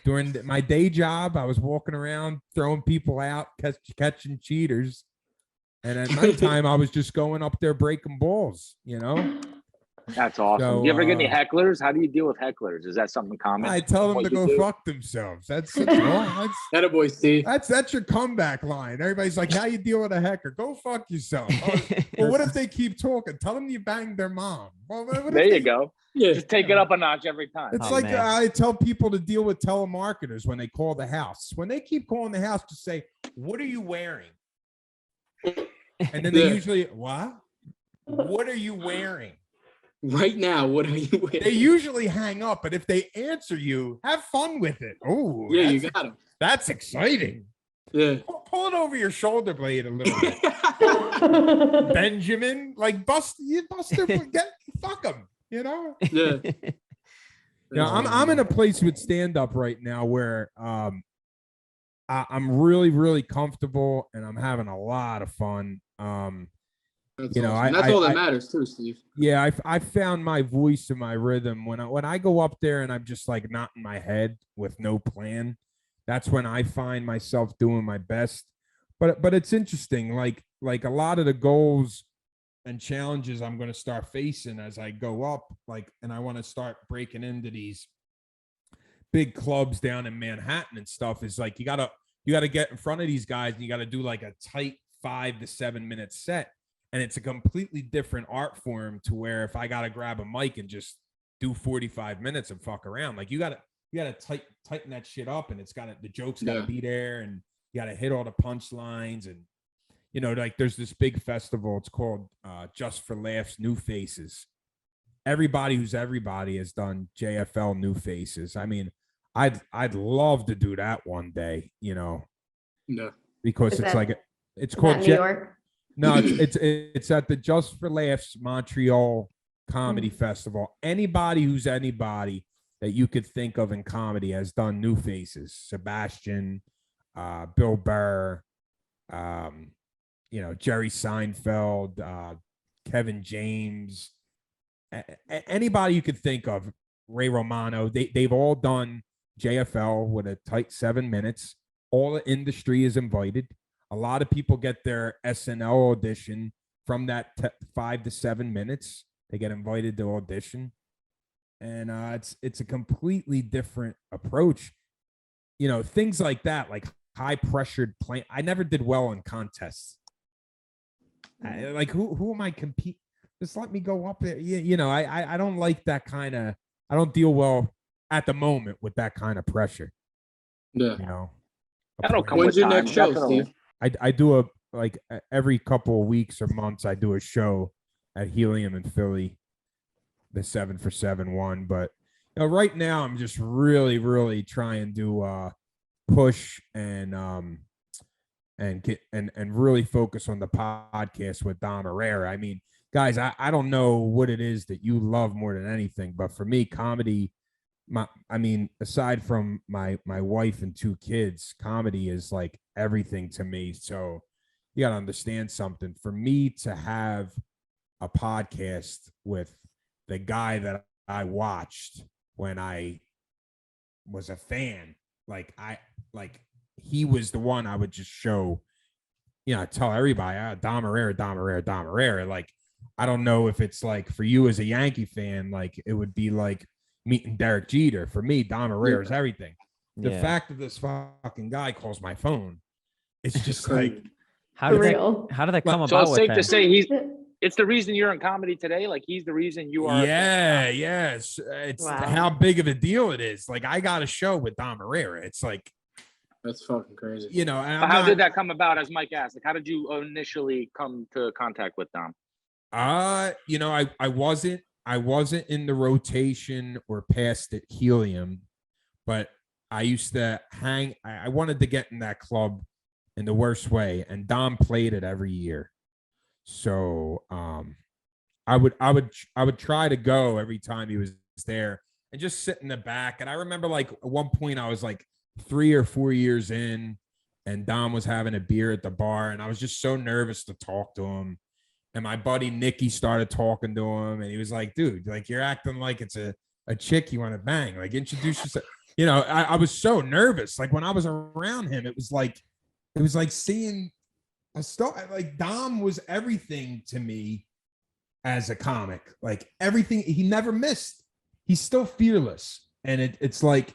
during my day job, I was walking around, throwing people out, catching cheaters. And at nighttime, I was just going up there breaking balls, That's awesome. So, do you ever get any hecklers? How do you deal with hecklers? Is that something common? I tell them to go fuck themselves. That's Attaboy, Steve. That's your comeback line. Everybody's like, how you deal with a heckler? Go fuck yourself. Well, what if they keep talking? Tell them you banged their mom. Well, there you go. Yeah. Just take it up a notch every time. It's I tell people to deal with telemarketers when they call the house. When they keep calling the house, to say, what are you wearing? And then they usually, what? What are you wearing? Right now, what are you wearing? They usually hang up, but if they answer you, have fun with it. Oh, yeah, you got them. That's exciting. Yeah. Pull it over your shoulder blade a little bit. Benjamin, like bust their fuck them, Yeah. Yeah, I'm in a place with stand up right now where I'm really, really comfortable and I'm having a lot of fun. That's You know, awesome. That's all that matters too, Steve. Yeah, I found my voice and my rhythm when I go up there and I'm just like not in my head with no plan. That's when I find myself doing my best. But it's interesting, like a lot of the goals and challenges I'm going to start facing as I go up, like, and I want to start breaking into these big clubs down in Manhattan and stuff, is like you gotta get in front of these guys and you gotta do like a tight 5 to 7 minute set. And it's a completely different art form to where if I gotta grab a mic and just do 45 minutes and fuck around, like you gotta tighten that shit up, and the jokes gotta be there, and you gotta hit all the punchlines. And you know, like there's this big festival, it's called Just for Laughs New Faces. Everybody who's everybody has done JFL New Faces. I mean, I'd love to do that one day, you know. No. Because Is it's that- like it's Is called that New York? No, it's at the Just for Laughs Montreal Comedy Festival. Anybody who's anybody that you could think of in comedy has done New Faces. Sebastian, Bill Burr, you know, Jerry Seinfeld, Kevin James, anybody you could think of, Ray Romano. They've all done JFL with a tight 7 minutes. All the industry is invited. A lot of people get their SNL audition from that 5 to 7 minutes. They get invited to audition, and it's a completely different approach. You know, things like that, like high pressured play. I never did well in contests. Like who am I compete? Just let me go up there. You know, I don't like that kind of. I don't deal well at the moment with that kind of pressure. Yeah. You know. That'll come When's with your time, next show, definitely. Steve? I do every couple of weeks or months I do a show at Helium in Philly, the 7 for 7 one. But you know, right now I'm just really trying to push and get and really focus on the podcast with Dom Herrera. I mean, guys, I don't know what it is that you love more than anything, but for me, comedy, I mean, aside from my wife and 2 kids, comedy is like everything to me. So you got to understand something. For me to have a podcast with the guy that I watched when I was a fan, like he was the one I would just show, you know, tell everybody, Dom Herrera. Like, I don't know if it's like for you as a Yankee fan, like it would be like meeting Derek Jeter. For me, Dom Herrera is everything. The fact that this fucking guy calls my phone, it's just like, how did real. how did that come So about it's with safe him? to say it's the reason you're in comedy today. Like he's the reason you are. yes. It's Wow. how big of a deal it is. Like I got a show with Dom Herrera. It's like, That's fucking crazy. you know, and How did that come about? As Mike asked, like, how did you initially come to contact with Dom? You know, I wasn't in the rotation or past at Helium, but I used to hang. I wanted to get in that club in the worst way, and Dom played it every year. So I would try to go every time he was there and just sit in the back. And I remember like at one point I was like 3 or 4 years in, and Dom was having a beer at the bar, and I was just so nervous to talk to him. And my buddy Nicky started talking to him, and he was like, dude, like you're acting like it's a chick you want to bang. Like introduce yourself. You know, I was so nervous. Like when I was around him, it was like seeing a star. Like Dom was everything to me as a comic. Like everything, he never missed. He's still fearless. And it's like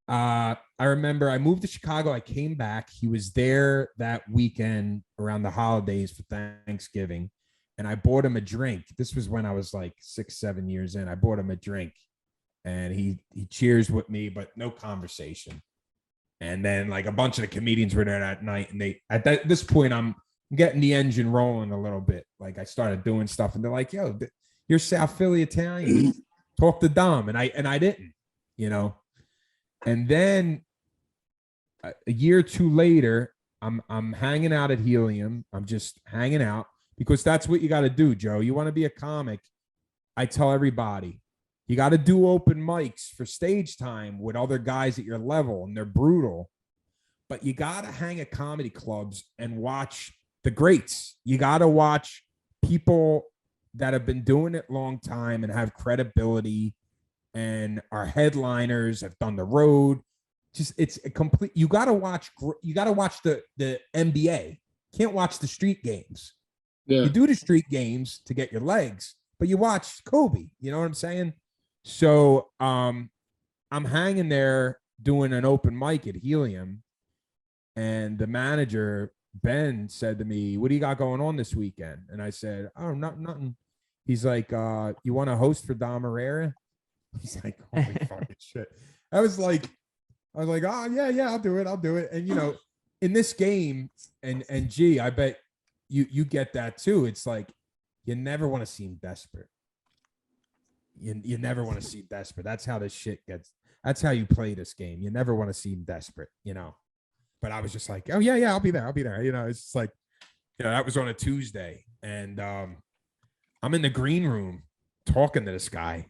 I remember I moved to Chicago. I came back. He was there that weekend around the holidays for Thanksgiving. And I bought him a drink. This was when I was like 6, 7 years in. I bought him a drink, and he cheers with me, but no conversation. And then like a bunch of the comedians were there that night. And they, this point, I'm getting the engine rolling a little bit. Like I started doing stuff, and they're like, yo, you're South Philly Italian. Talk to Dom. And I didn't, you know. And then a year or two later, I'm hanging out at Helium. I'm just hanging out because that's what you got to do, Joe. You want to be a comic. I tell everybody, You got to do open mics for stage time with other guys at your level, and they're brutal. But you got to hang at comedy clubs and watch the greats. You got to watch people that have been doing it a long time and have credibility and are headliners, have done the road. Just it's a complete. You got to watch the NBA. Can't watch the street games. Yeah. You do the street games to get your legs, but you watch Kobe. You know what I'm saying? So I'm hanging there doing an open mic at Helium, and the manager, Ben, said to me, "What do you got going on this weekend?" And I said, "Oh, nothing." He's like, "You want to host for Dom Herrera?" He's like, "Holy fucking shit." I was like, "Oh yeah, I'll do it." And you know, in this game, and gee, I bet you get that too. It's like you never want to seem desperate. You never want to seem desperate. That's how this shit gets. That's how you play this game. You never want to seem desperate, you know. But I was just like, "Oh yeah, I'll be there." You know, it's just like, you know, that was on a Tuesday, and I'm in the green room talking to this guy,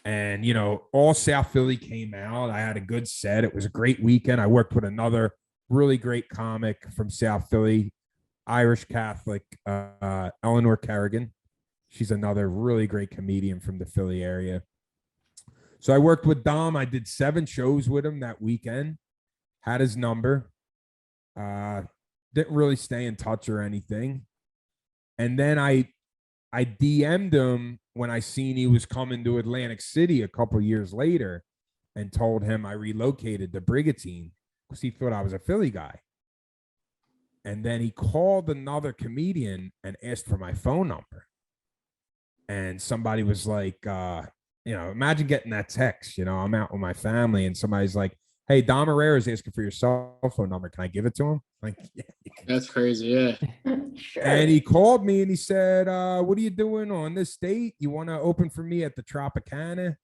and you know, all South Philly came out. I had a good set. It was a great weekend. I worked with another really great comic from South Philly, Irish Catholic, Eleanor Kerrigan. She's another really great comedian from the Philly area. So I worked with Dom. I did 7 shows with him that weekend. Had his number. Didn't really stay in touch or anything. And then I DM'd him when I seen he was coming to Atlantic City a couple years later, and told him I relocated to Brigantine because he thought I was a Philly guy. And then he called another comedian and asked for my phone number. And somebody was like, you know, imagine getting that text. You know, I'm out with my family, and somebody's like, "Hey, Dom Herrera is asking for your cell phone number. Can I give it to him?" Like, yeah. That's crazy. Yeah. Sure. And he called me and he said, "What are you doing on this date? You want to open for me at the Tropicana?"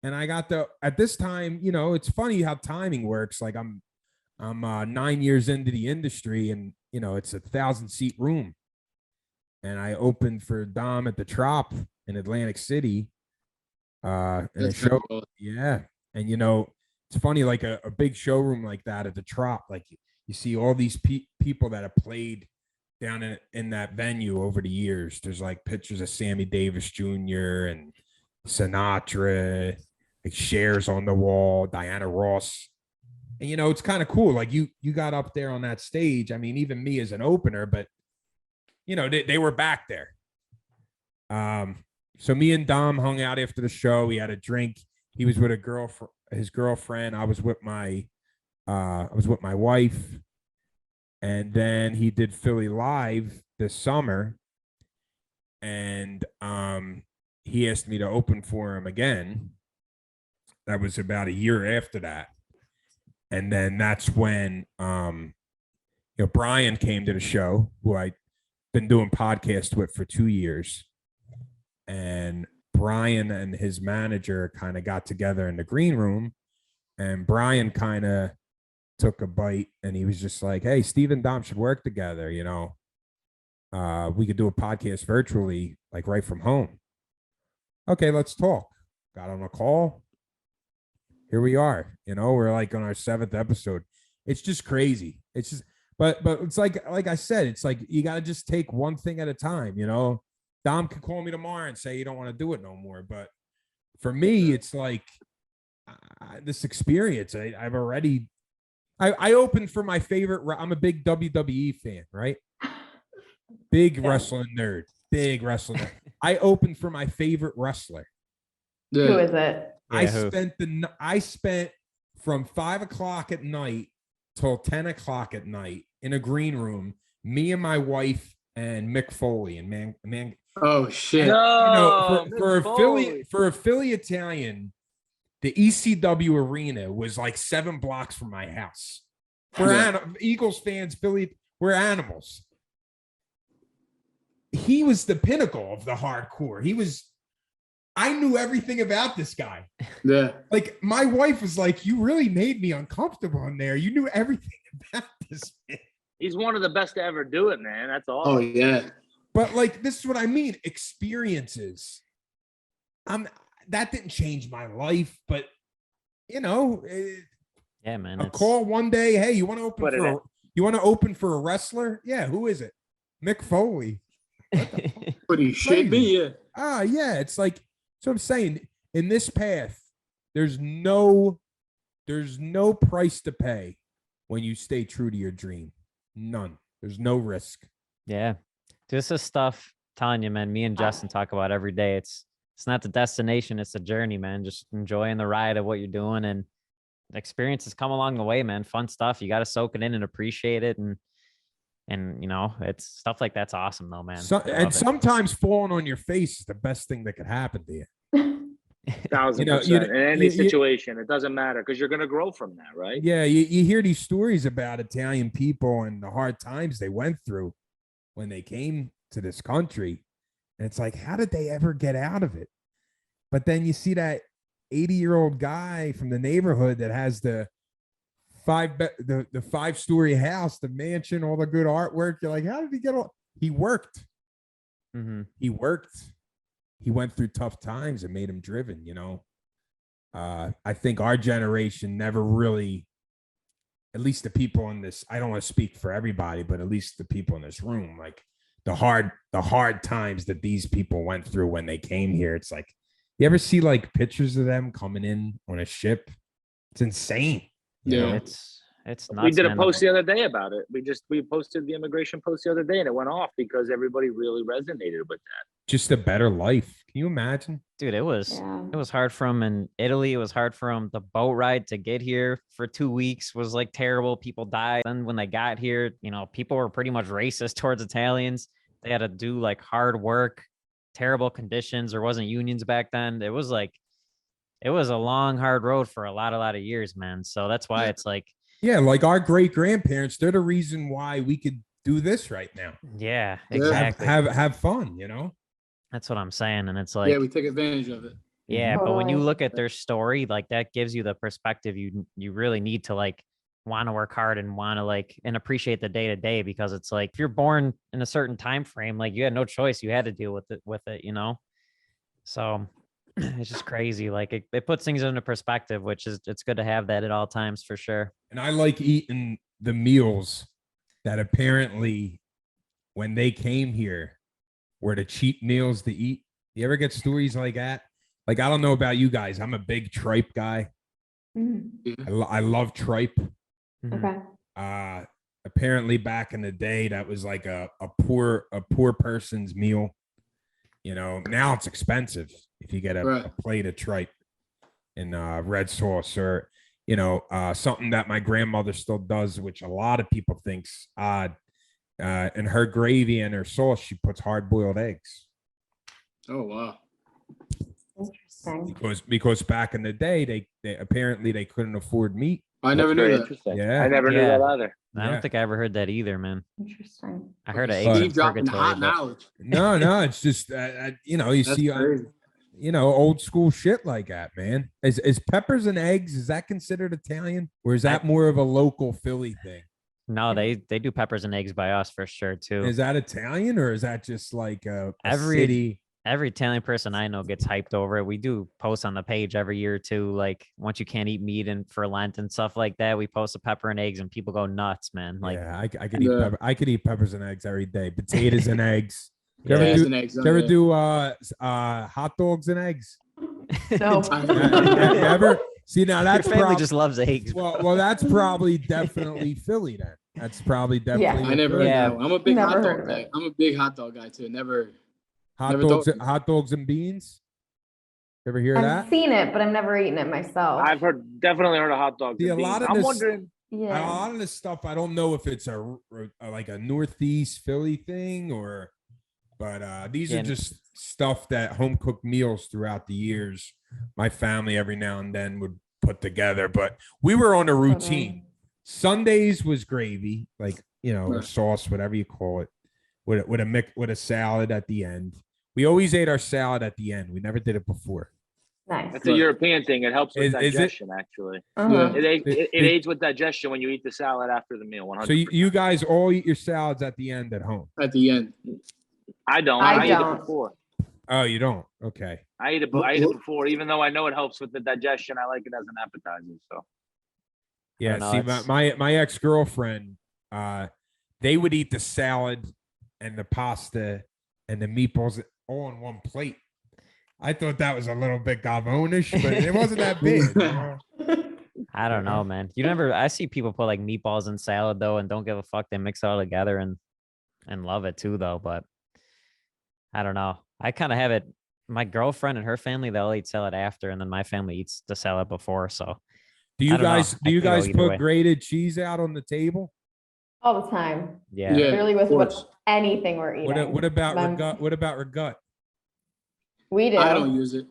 And I got at this time, you know, it's funny how timing works. Like I'm 9 years into the industry, and you know, it's a 1,000-seat room. And I opened for Dom at the Trop in Atlantic City. And a show, Cool. yeah. And you know, it's funny, like a big showroom like that at the Trop, like you see all these people that have played down in that venue over the years. There's like pictures of Sammy Davis Jr. and Sinatra, like Cher's on the wall, Diana Ross. And you know, it's kind of cool. Like you got up there on that stage. I mean, even me as an opener, but you know, they were back there. So me and Dom hung out after the show. We had a drink. He was with his girlfriend. I was with my wife. And then he did Philly Live this summer. And he asked me to open for him again. That was about a year after that. And then that's when you know, Brian came to the show, who I been doing podcasts with for 2 years. And Brian and his manager kind of got together in the green room, and Brian kind of took a bite, and he was just like, "Hey, Steve and Dom should work together. You know, we could do a podcast virtually, like right from home." Okay, let's talk. Got on a call. Here we are. You know, we're like on our 7th episode. It's just crazy. It's just, but it's like I said, it's like you got to just take one thing at a time. You know, Dom could call me tomorrow and say you don't want to do it no more. But for me, it's like this experience. I've already, I opened for my favorite. I'm a big WWE fan, right? Big wrestling nerd. Big wrestling nerd. I opened for my favorite wrestler. Yeah. Who is it? Yeah, I spent from 5 o'clock at night till 10 o'clock at night in a green room, me and my wife and Mick Foley. And man, Oh shit. you know, No, for a Philly Italian, the ECW arena was like 7 blocks from my house. For Eagles fans, Philly, we're animals. He was the pinnacle of the hardcore. I knew everything about this guy. Yeah. Like my wife was like, "You really made me uncomfortable in there. You knew everything about this man." He's one of the best to ever do it, man. That's all. Oh yeah. But like, this is what I mean. Experiences. that didn't change my life, but you know, Yeah, man. a call one day. Hey, you want to open for a wrestler? Yeah, who is it? Mick Foley. But he should be, yeah. Yeah. It's like, so I'm saying, in this path, there's no price to pay when you stay true to your dream. None. There's no risk. Yeah. This is stuff, telling you, man, me and Justin talk about every day. It's not the destination, it's the journey, man. Just enjoying the ride of what you're doing, and experiences come along the way, man. Fun stuff. You got to soak it in and appreciate it. And you know, it's stuff like that's awesome though, man. And sometimes falling on your face is the best thing that could happen to you. 1000%. In any situation, it doesn't matter because you're going to grow from that, right? Yeah, you hear these stories about Italian people and the hard times they went through when they came to this country. And it's like, how did they ever get out of it? But then you see that 80-year-old guy from the neighborhood that has the 5-story house, the mansion, all the good artwork. You're like, how did he get all? He worked. Mm-hmm. He worked. He went through tough times and made him driven, you know. I think our generation never really, at least the people in this, I don't want to speak for everybody, but at least the people in this room, like the hard times that these people went through when they came here. It's like, you ever see like pictures of them coming in on a ship? It's insane. Yeah, know? it's nuts. We did a man. post the other day about it. We posted the immigration post the other day, and it went off because everybody really resonated with that. Just a better life. Can you imagine? Dude, it was hard for him in Italy. It was hard for him. The boat ride to get here for 2 weeks was like terrible. People died. And when they got here, you know, people were pretty much racist towards Italians. They had to do like hard work, terrible conditions. There wasn't unions back then. It was a long, hard road for a lot of years, man. So that's why it's like, yeah, like our great grandparents, they're the reason why we could do this right now. Yeah, exactly. Have fun, you know? That's what I'm saying. And it's like, yeah, we take advantage of it. Yeah, but when you look at their story, like that gives you the perspective you really need to like want to work hard and want to like and appreciate the day to day, because it's like if you're born in a certain time frame, like you had no choice, you had to deal with it, you know. So it's just crazy. Like it puts things into perspective, which is it's good to have that at all times for sure. And I like eating the meals that apparently when they came here were the cheap meals to eat. You ever get stories like that? Like, I don't know about you guys. I'm a big tripe guy. Mm-hmm. I love tripe. Okay. Apparently back in the day, that was like a poor person's meal. You know, now it's expensive if you get a plate of tripe in red sauce, or, you know, something that my grandmother still does, which a lot of people think's odd. In her gravy and her sauce, she puts hard-boiled eggs. Oh, wow. Interesting. Because back in the day, they apparently they couldn't afford meat. I never knew that. Yeah, I never knew that either. I don't think I ever heard that either, man. Interesting. I heard of Steve eggs dropping hot knowledge. No, it's just you know, you That's see, crazy. you know, old school shit like that, man. Is peppers and eggs, is that considered Italian, or is that more of a local Philly thing? No, they do peppers and eggs by us for sure too. Is that Italian, or is that just like a city? Every Italian person I know gets hyped over it. We do posts on the page every year too. Like once you can't eat meat and for Lent and stuff like that, we post a pepper and eggs and people go nuts, man. Like, yeah, I could eat I could eat peppers and eggs every day. Potatoes and eggs. You ever do hot dogs and eggs? No. Ever? See, now that's your family just loves eggs. Well, that's probably definitely Philly then. That's probably definitely. I never. Yeah. I'm a big hot dog guy. I'm a big hot dog guy too. Never. Hot dogs and beans. Ever hear that? I've seen it, but I've never eaten it myself. I've definitely heard of hot dogs. See, and beans. I'm wondering. Yeah. A lot of this stuff, I don't know if it's like a Northeast Philly thing but these are just stuff that home cooked meals throughout the years. My family every now and then would put together, but we were on a routine. Sundays was gravy, like, you know, or sauce, whatever you call it, with a salad at the end. We always ate our salad at the end. We never did it before. Nice. That's a European thing. It helps with digestion, actually. Uh-huh. It aids with digestion when you eat the salad after the meal. 100%. So you guys all eat your salads at the end at home? At the end. I don't. I eat don't. it before. Oh, you don't? Okay. I ate it before, even though I know it helps with the digestion. I like it as an appetizer. So Yeah. know, See, it's- my ex-girlfriend, they would eat the salad and the pasta and the meatballs all on one plate. I thought that was a little bit gavonish, but it wasn't that bad. You know? I don't know, man. I see people put like meatballs in salad though, and don't give a fuck. They mix it all together and love it too, though. But I don't know. I kind of have it. My girlfriend and her family, they'll eat salad after, and then my family eats the salad before. So Do I you don't know. guys I do you can go guys either put way. grated cheese out on the table? All the time. yeah. Yeah. Literally with of course. anything we're eating. What about My- regut? What about regut? We do. I don't use it.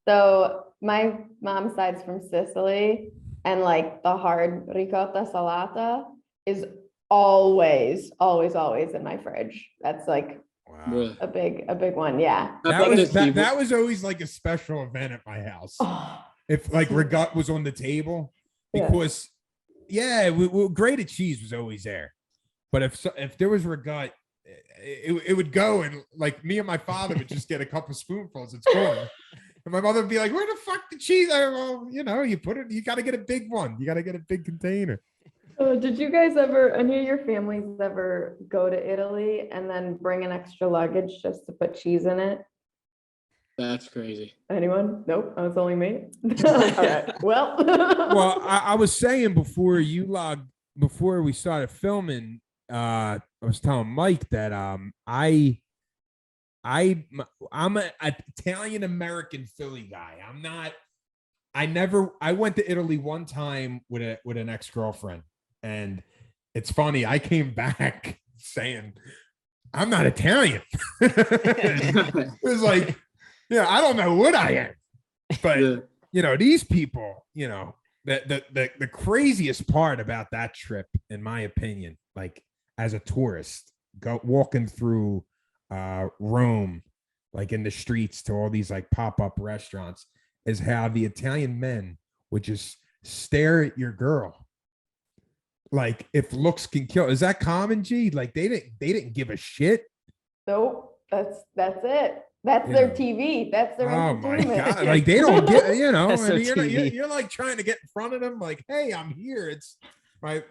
So my mom's side's from Sicily, and like the hard ricotta salata is always in my fridge. That's like Wow. Really. a big one. Yeah. How That about was this, Steve? that was always like a special event at my house. Oh, If like regut was on the table, Yeah. because grated cheese was always there. But if there was regut, it would go, and like me and my father would just get a couple spoonfuls. It's gone. And my mother would be like, "Where the fuck the cheese?" Well, you put it. You got to get a big one. You got to get a big container. did you guys ever, any of your families ever go to Italy and then bring an extra luggage just to put cheese in it? That's crazy. Anyone? Nope. That was only me. All right. Well. Well, I was saying before we started filming, I was telling Mike that I'm an Italian American Philly guy. I went to Italy one time with an ex-girlfriend, and it's funny. I came back saying, I'm not Italian. It was like, I don't know what I am, but these people, the craziest part about that trip, in my opinion, like as a tourist, walking through Rome, like in the streets to all these like pop-up restaurants, is how the Italian men would just stare at your girl. Like, if looks can kill. Is that common, G? Like they didn't give a shit. Nope. That's it. That's their TV. That's their Oh my entertainment. God. Like they don't get, That's their you're like trying to get in front of them, like, hey, I'm here. It's my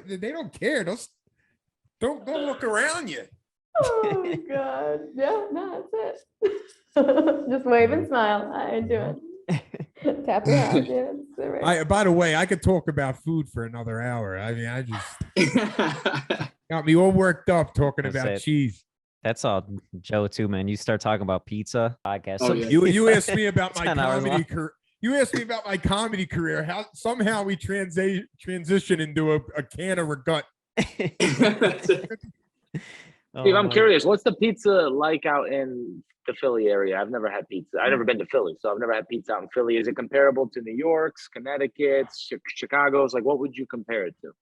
they don't care. Don't look around you. Oh God. Yeah, no, that's it. Just wave and smile. How you doing? Tap your house. Yeah, that's it, right. By the way, I could talk about food for another hour. I mean, I just got me all worked up talking That's about it. cheese. That's all Joe too, man. You start talking about pizza, I guess. Oh, yeah. You asked me about my 10 hours comedy long. career. You asked me about my comedy career. How somehow we transition into a can of regut. Steve, I'm curious, what's the pizza like out in the Philly area? I've never had pizza. I've never been to Philly, so I've never had pizza out in Philly. Is it comparable to New York's, Connecticut's, Chicago's? Like, what would you compare it to?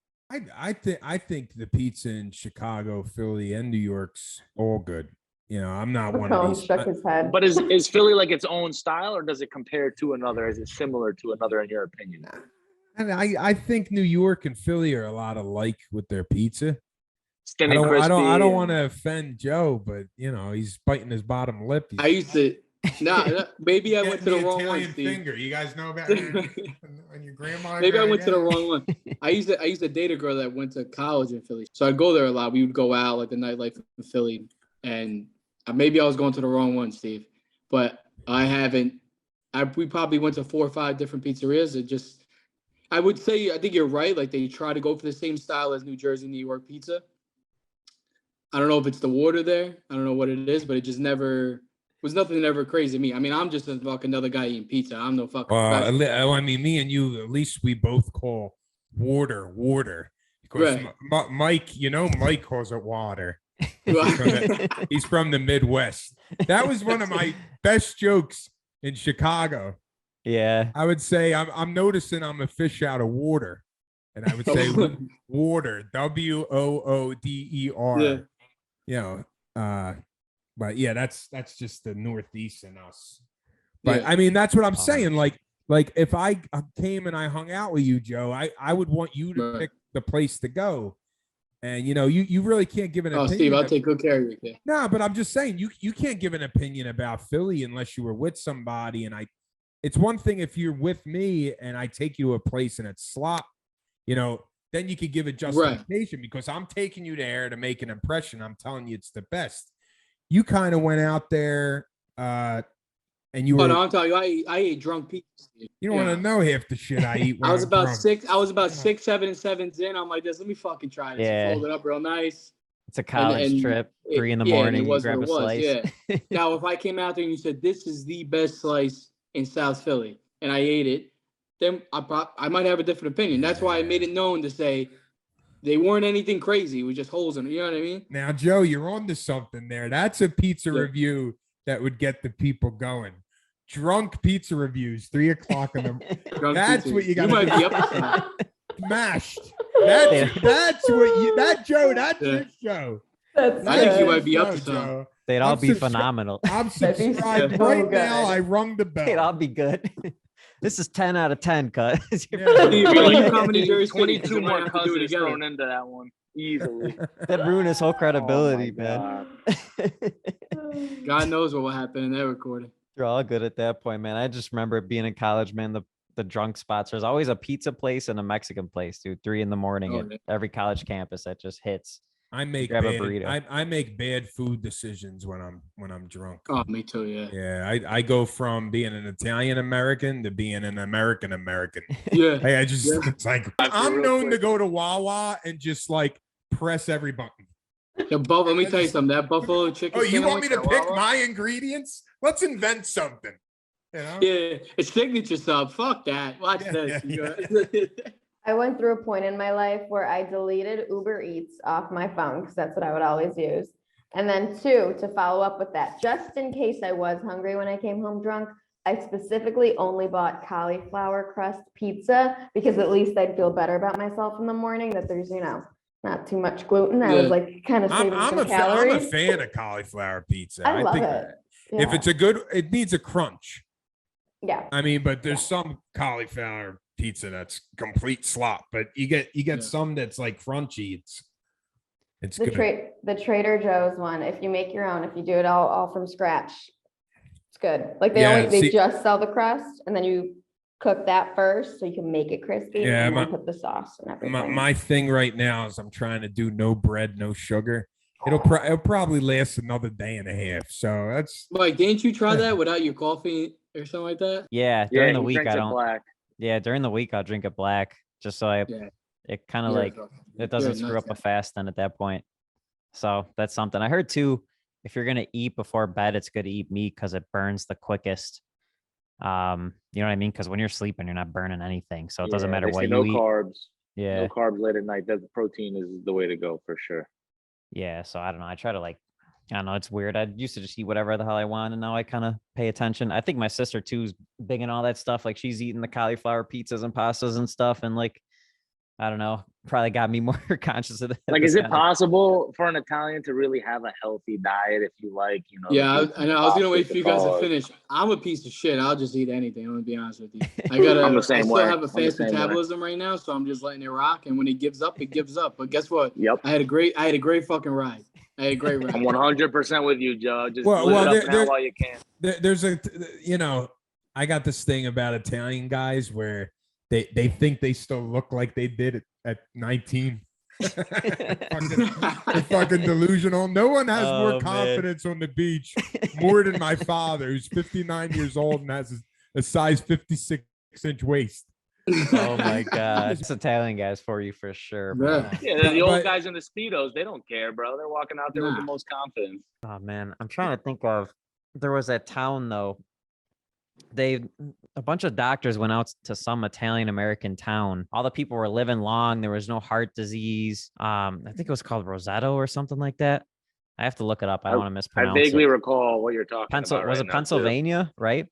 I think the pizza in Chicago, Philly, and New York's all good. I'm not one of Macomb these. shook his head. But is Philly like its own style, or does it compare to another? Is it similar to another in your opinion? And I think New York and Philly are a lot alike with their pizza. Thin I and crispy. don't want to offend Joe, but he's biting his bottom lip. I used to. Maybe I went to the wrong one, Italian Steve. finger. You guys know about when your grandma. Maybe I went to the wrong one. I used to date a girl that went to college in Philly, so I'd go there a lot. We would go out, like the nightlife in Philly, and maybe I was going to the wrong one, Steve. But I haven't. We probably went to 4 or 5 different pizzerias. I would say, I think you're right. Like they try to go for the same style as New Jersey, New York pizza. I don't know if it's the water there. I don't know what it is, but it just never was nothing ever crazy to me. I mean, I'm just a fucking another guy eating pizza. I'm no fucking. I mean, me and you, at least we both call water. Because Right. Mike, Mike calls it water. He's from the Midwest. That was one of my best jokes in Chicago. Yeah. I would say I'm noticing I'm a fish out of water. And I would say water, WOODER. Yeah. But yeah, that's just the Northeast in us. But Yeah. I mean, that's what I'm Oh, saying. Like if I came and I hung out with you, Joe, I would want you to Right. pick the place to go. And you really can't give an Oh, opinion. Steve, I'll take good care of you. Okay? No, but I'm just saying you can't give an opinion about Philly unless you were with somebody. And it's one thing if you're with me and I take you to a place and it's slop, then you could give a justification because I'm taking you there to make an impression. I'm telling you it's the best. You kind of went out there and you were. No, I'm telling you, I ate drunk pizza. You don't want to know half the shit I eat. When I was I'm about drunk. 6, 7, and 7s in. I'm like this. Let me fucking try this. Yeah. Fold it up real nice. It's a college trip. 3 in the Yeah, morning. it You was grab what a it was. slice. Yeah. Now, if I came out there and you said this is the best slice in South Philly, and I ate it, then I might have a different opinion. That's why I made it known to say they weren't anything crazy. It was just holes in it. You know what I mean? Now, Joe, you're on to something there. That's a pizza review that would get the people going. Drunk pizza reviews, 3 o'clock in the. That's pizza. what you got. You might be up to something. Smashed. That's what you. Joe. That's Yeah. your show. That's I think you good. might be up to Joe. something. They'd all I'm be phenomenal. I'm That'd be subscribed so right good. now. I rung the They'd all bell. be good. This is 10 out of 10, cut. Steve, when you come to New Jersey, 22 we might more have to do it cousins together. thrown into that one easily. That ruined his whole credibility, Oh my man. God knows what will happen in that recording. You're all good at that point, man. I just remember being in college, man. The drunk spots. There's always a pizza place and a Mexican place, dude. 3 in the morning Oh, at yeah. every college campus that just hits. I make Grab a bad. burrito. I make bad food decisions when I'm drunk. Oh, me too. Yeah. Yeah, I go from being an Italian American to being an American American. Yeah. Hey, it's like I'm real known to quick. go to Wawa and just like press every button. Let me tell you something. That buffalo chicken. Oh, you want me to sandwich, pick Wawa? my ingredients? Let's invent something. Yeah, it's signature sub. Fuck that. Watch Yeah, this. I went through a point in my life where I deleted Uber Eats off my phone because that's what I would always use. And then 2, to follow up with that, just in case I was hungry when I came home drunk, I specifically only bought cauliflower crust pizza because at least I'd feel better about myself in the morning that there's, not too much gluten. I was Yeah. like kind of saving I'm some a calories. fan of cauliflower pizza. I love think it. if Yeah. it's it needs a crunch. Yeah. I mean, but there's some cauliflower pizza that's complete slop, but you get some that's like crunchy. It's good. The Trader Joe's one, if you make your own, if you do it all from scratch, it's good. Like they just sell the crust and then you cook that first so you can make it crispy and then put the sauce and everything. My thing right now is I'm trying to do no bread, no sugar. It'll probably last another day and a half. So that's Mike, didn't you try that without your coffee or something like that? Yeah, during the he week drinks I it don't. black. Yeah, during the week I'll drink it black just so it kind of You're like fucking- it doesn't you're screw nuts, up a fast then at that point. So that's something I heard too. If you're gonna eat before bed, it's good to eat meat because it burns the quickest. You know what I mean? Because when you're sleeping, you're not burning anything, so it doesn't matter They what say you no eat. carbs. Yeah, No carbs late at night. That protein is the way to go for sure. yeah. So I don't know. I try to I don't know. It's weird. I used to just eat whatever the hell I want, and now I kind of pay attention. I think my sister too is big in all that stuff. Like she's eating the cauliflower pizzas and pastas and stuff, and I don't know, probably got me more conscious of that. Like, is it possible for an Italian to really have a healthy diet if you like, Yeah, the I know. I was gonna wait pastas, for the you guys to carbs? finish. I'm a piece of shit. I'll just eat anything. I'm gonna be honest with you. I gotta. I'm the same I still way. have a I'm the fast same way. metabolism right now, so I'm just letting it rock. And when it gives up, it gives up. But guess what? Yep. I had a great fucking ride. I had a great ride. I'm 100% with you, Joe. Just Well, live it there- up now there- while you can. There's I got this thing about Italian guys where they think they still look like they did at 19. They're fucking delusional. No one has Oh, more man. confidence on the beach more than my father, who's 59 years old and has a size 56-inch waist. Oh my god, it's Italian guys for you for sure. Bro. Yeah, the old But- guys in the Speedos, they don't care, bro. They're walking out there with the Nah. most confidence. Oh man, I'm trying to think of. There was that town though. A bunch of doctors went out to some Italian American town. All the people were living long. There was no heart disease. I think it was called Rosetto or something like that. I have to look it up. I don't want to I mispronounce vaguely it. recall what you're talking about. Was right it now, too. Pennsylvania? Right?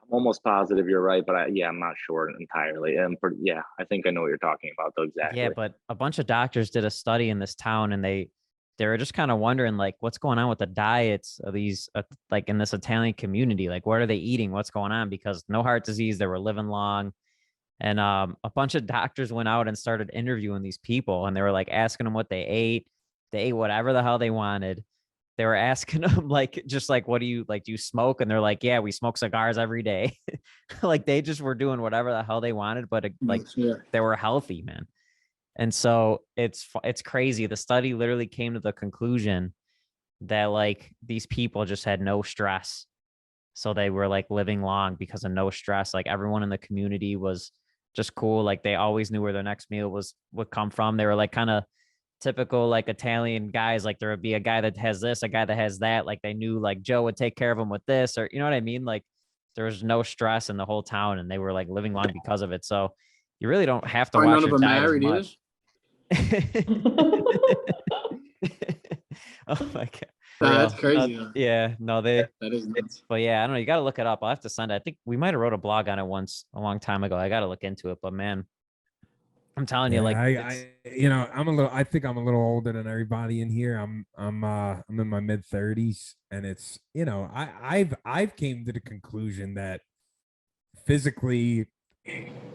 I'm almost positive you're right, but I'm not sure entirely. I think I know what you're talking about though exactly. Yeah, but a bunch of doctors did a study in this town, and they were just kind of wondering like what's going on with the diets of these like in this Italian community. Like what are they eating? What's going on? Because no heart disease, they were living long. And a bunch of doctors went out and started interviewing these people, and they were like asking them what they ate. They ate whatever the hell they wanted. They were asking them like, just like, what do you like? Do you smoke? And they're like, yeah, we smoke cigars every day. Like they just were doing whatever the hell they wanted, but like they were healthy, man. And so it's crazy. The study literally came to the conclusion that like these people just had no stress. So they were like living long because of no stress. Like everyone in the community was just cool. Like they always knew where their next meal would come from. They were like kind of typical like Italian guys. Like there would be a guy that has this, a guy that has that. Like they knew like Joe would take care of him with this, or you know what I mean? Like there was no stress in the whole town, and they were like living long because of it. So you really don't have to watch your diet as much. Oh my God. That's crazy. Yeah, no, that is nuts. But yeah, I don't know. You got to look it up. I'll have to send it. I think we might have wrote a blog on it once a long time ago. I got to look into it. But man, I'm telling you, like, I think I'm a little older than everybody in here. I'm in my mid 30s, and it's, I've came to the conclusion that physically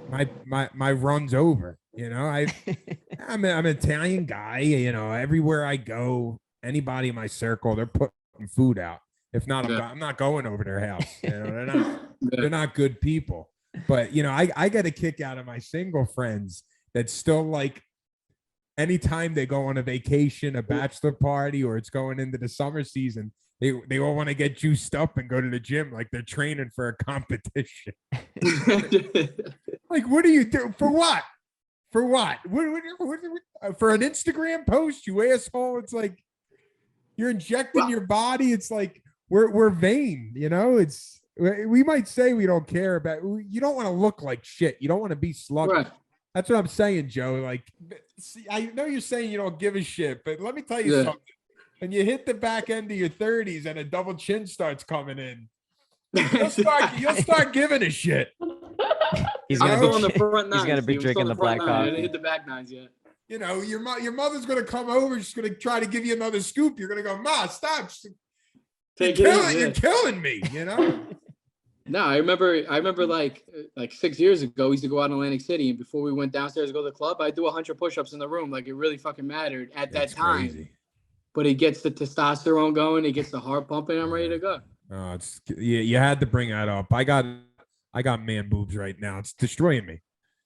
my run's over. I'm an Italian guy. Everywhere I go, anybody in my circle, they're putting food out. If not, I'm not going over their house. They're not good people. But I get a kick out of my single friends that still like anytime they go on a vacation, a bachelor party, or it's going into the summer season, they all want to get juiced up and go to the gym like they're training for a competition. Like, what do you do? For what? For what? For an Instagram post, you asshole? It's like you're injecting your body. It's like we're vain, we might say we don't care about. You don't want to look like shit. You don't want to be sluggish. Right. That's what I'm saying, Joe. Like, see, I know you're saying you don't give a shit, but let me tell you something. When you hit the back end of your 30s and a double chin starts coming in, you'll start giving a shit. He's gonna be drinking the black coffee. I didn't hit the back nines yet. Your mother's gonna come over. She's gonna try to give you another scoop. You're gonna go, Ma, stop. You're killing me. No, I remember like 6 years ago, we used to go out in Atlantic City, and before we went downstairs to go to the club, I'd do 100 push-ups in the room. Like it really fucking mattered at that time. Crazy. But it gets the testosterone going, it gets the heart pumping. I'm ready to go. Oh, you had to bring that up. I got man boobs right now. It's destroying me.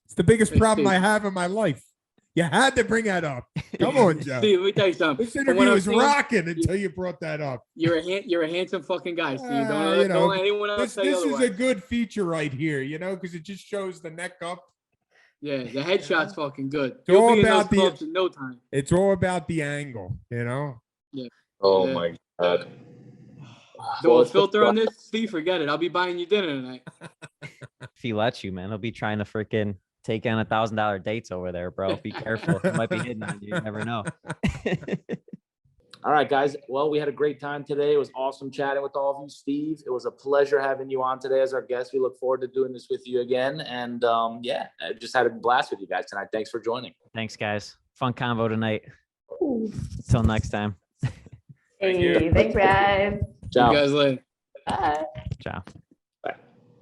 It's the biggest problem I have in my life. You had to bring that up. Come on, Joe. Steve, let me tell you something. This interview was rocking until you brought that up. You're a handsome fucking guy, Steve. Don't let anyone else say otherwise. This is a good feature right here, because it just shows the neck up. Yeah, the headshot's fucking good. It's all about in no time. It's all about the angle, Yeah. Oh my God. No filter on this, Steve. Forget it. I'll be buying you dinner tonight. If he lets you, man, he'll be trying to freaking take on $1,000 dates over there, bro. Be careful. It might be hidden on you. You never know. All right, guys. Well, we had a great time today. It was awesome chatting with all of you, Steve. It was a pleasure having you on today as our guest. We look forward to doing this with you again. And I just had a blast with you guys tonight. Thanks for joining. Thanks, guys. Fun convo tonight. Until next time. Hey, thanks, guys. Ciao. See you guys later. Bye. Ciao.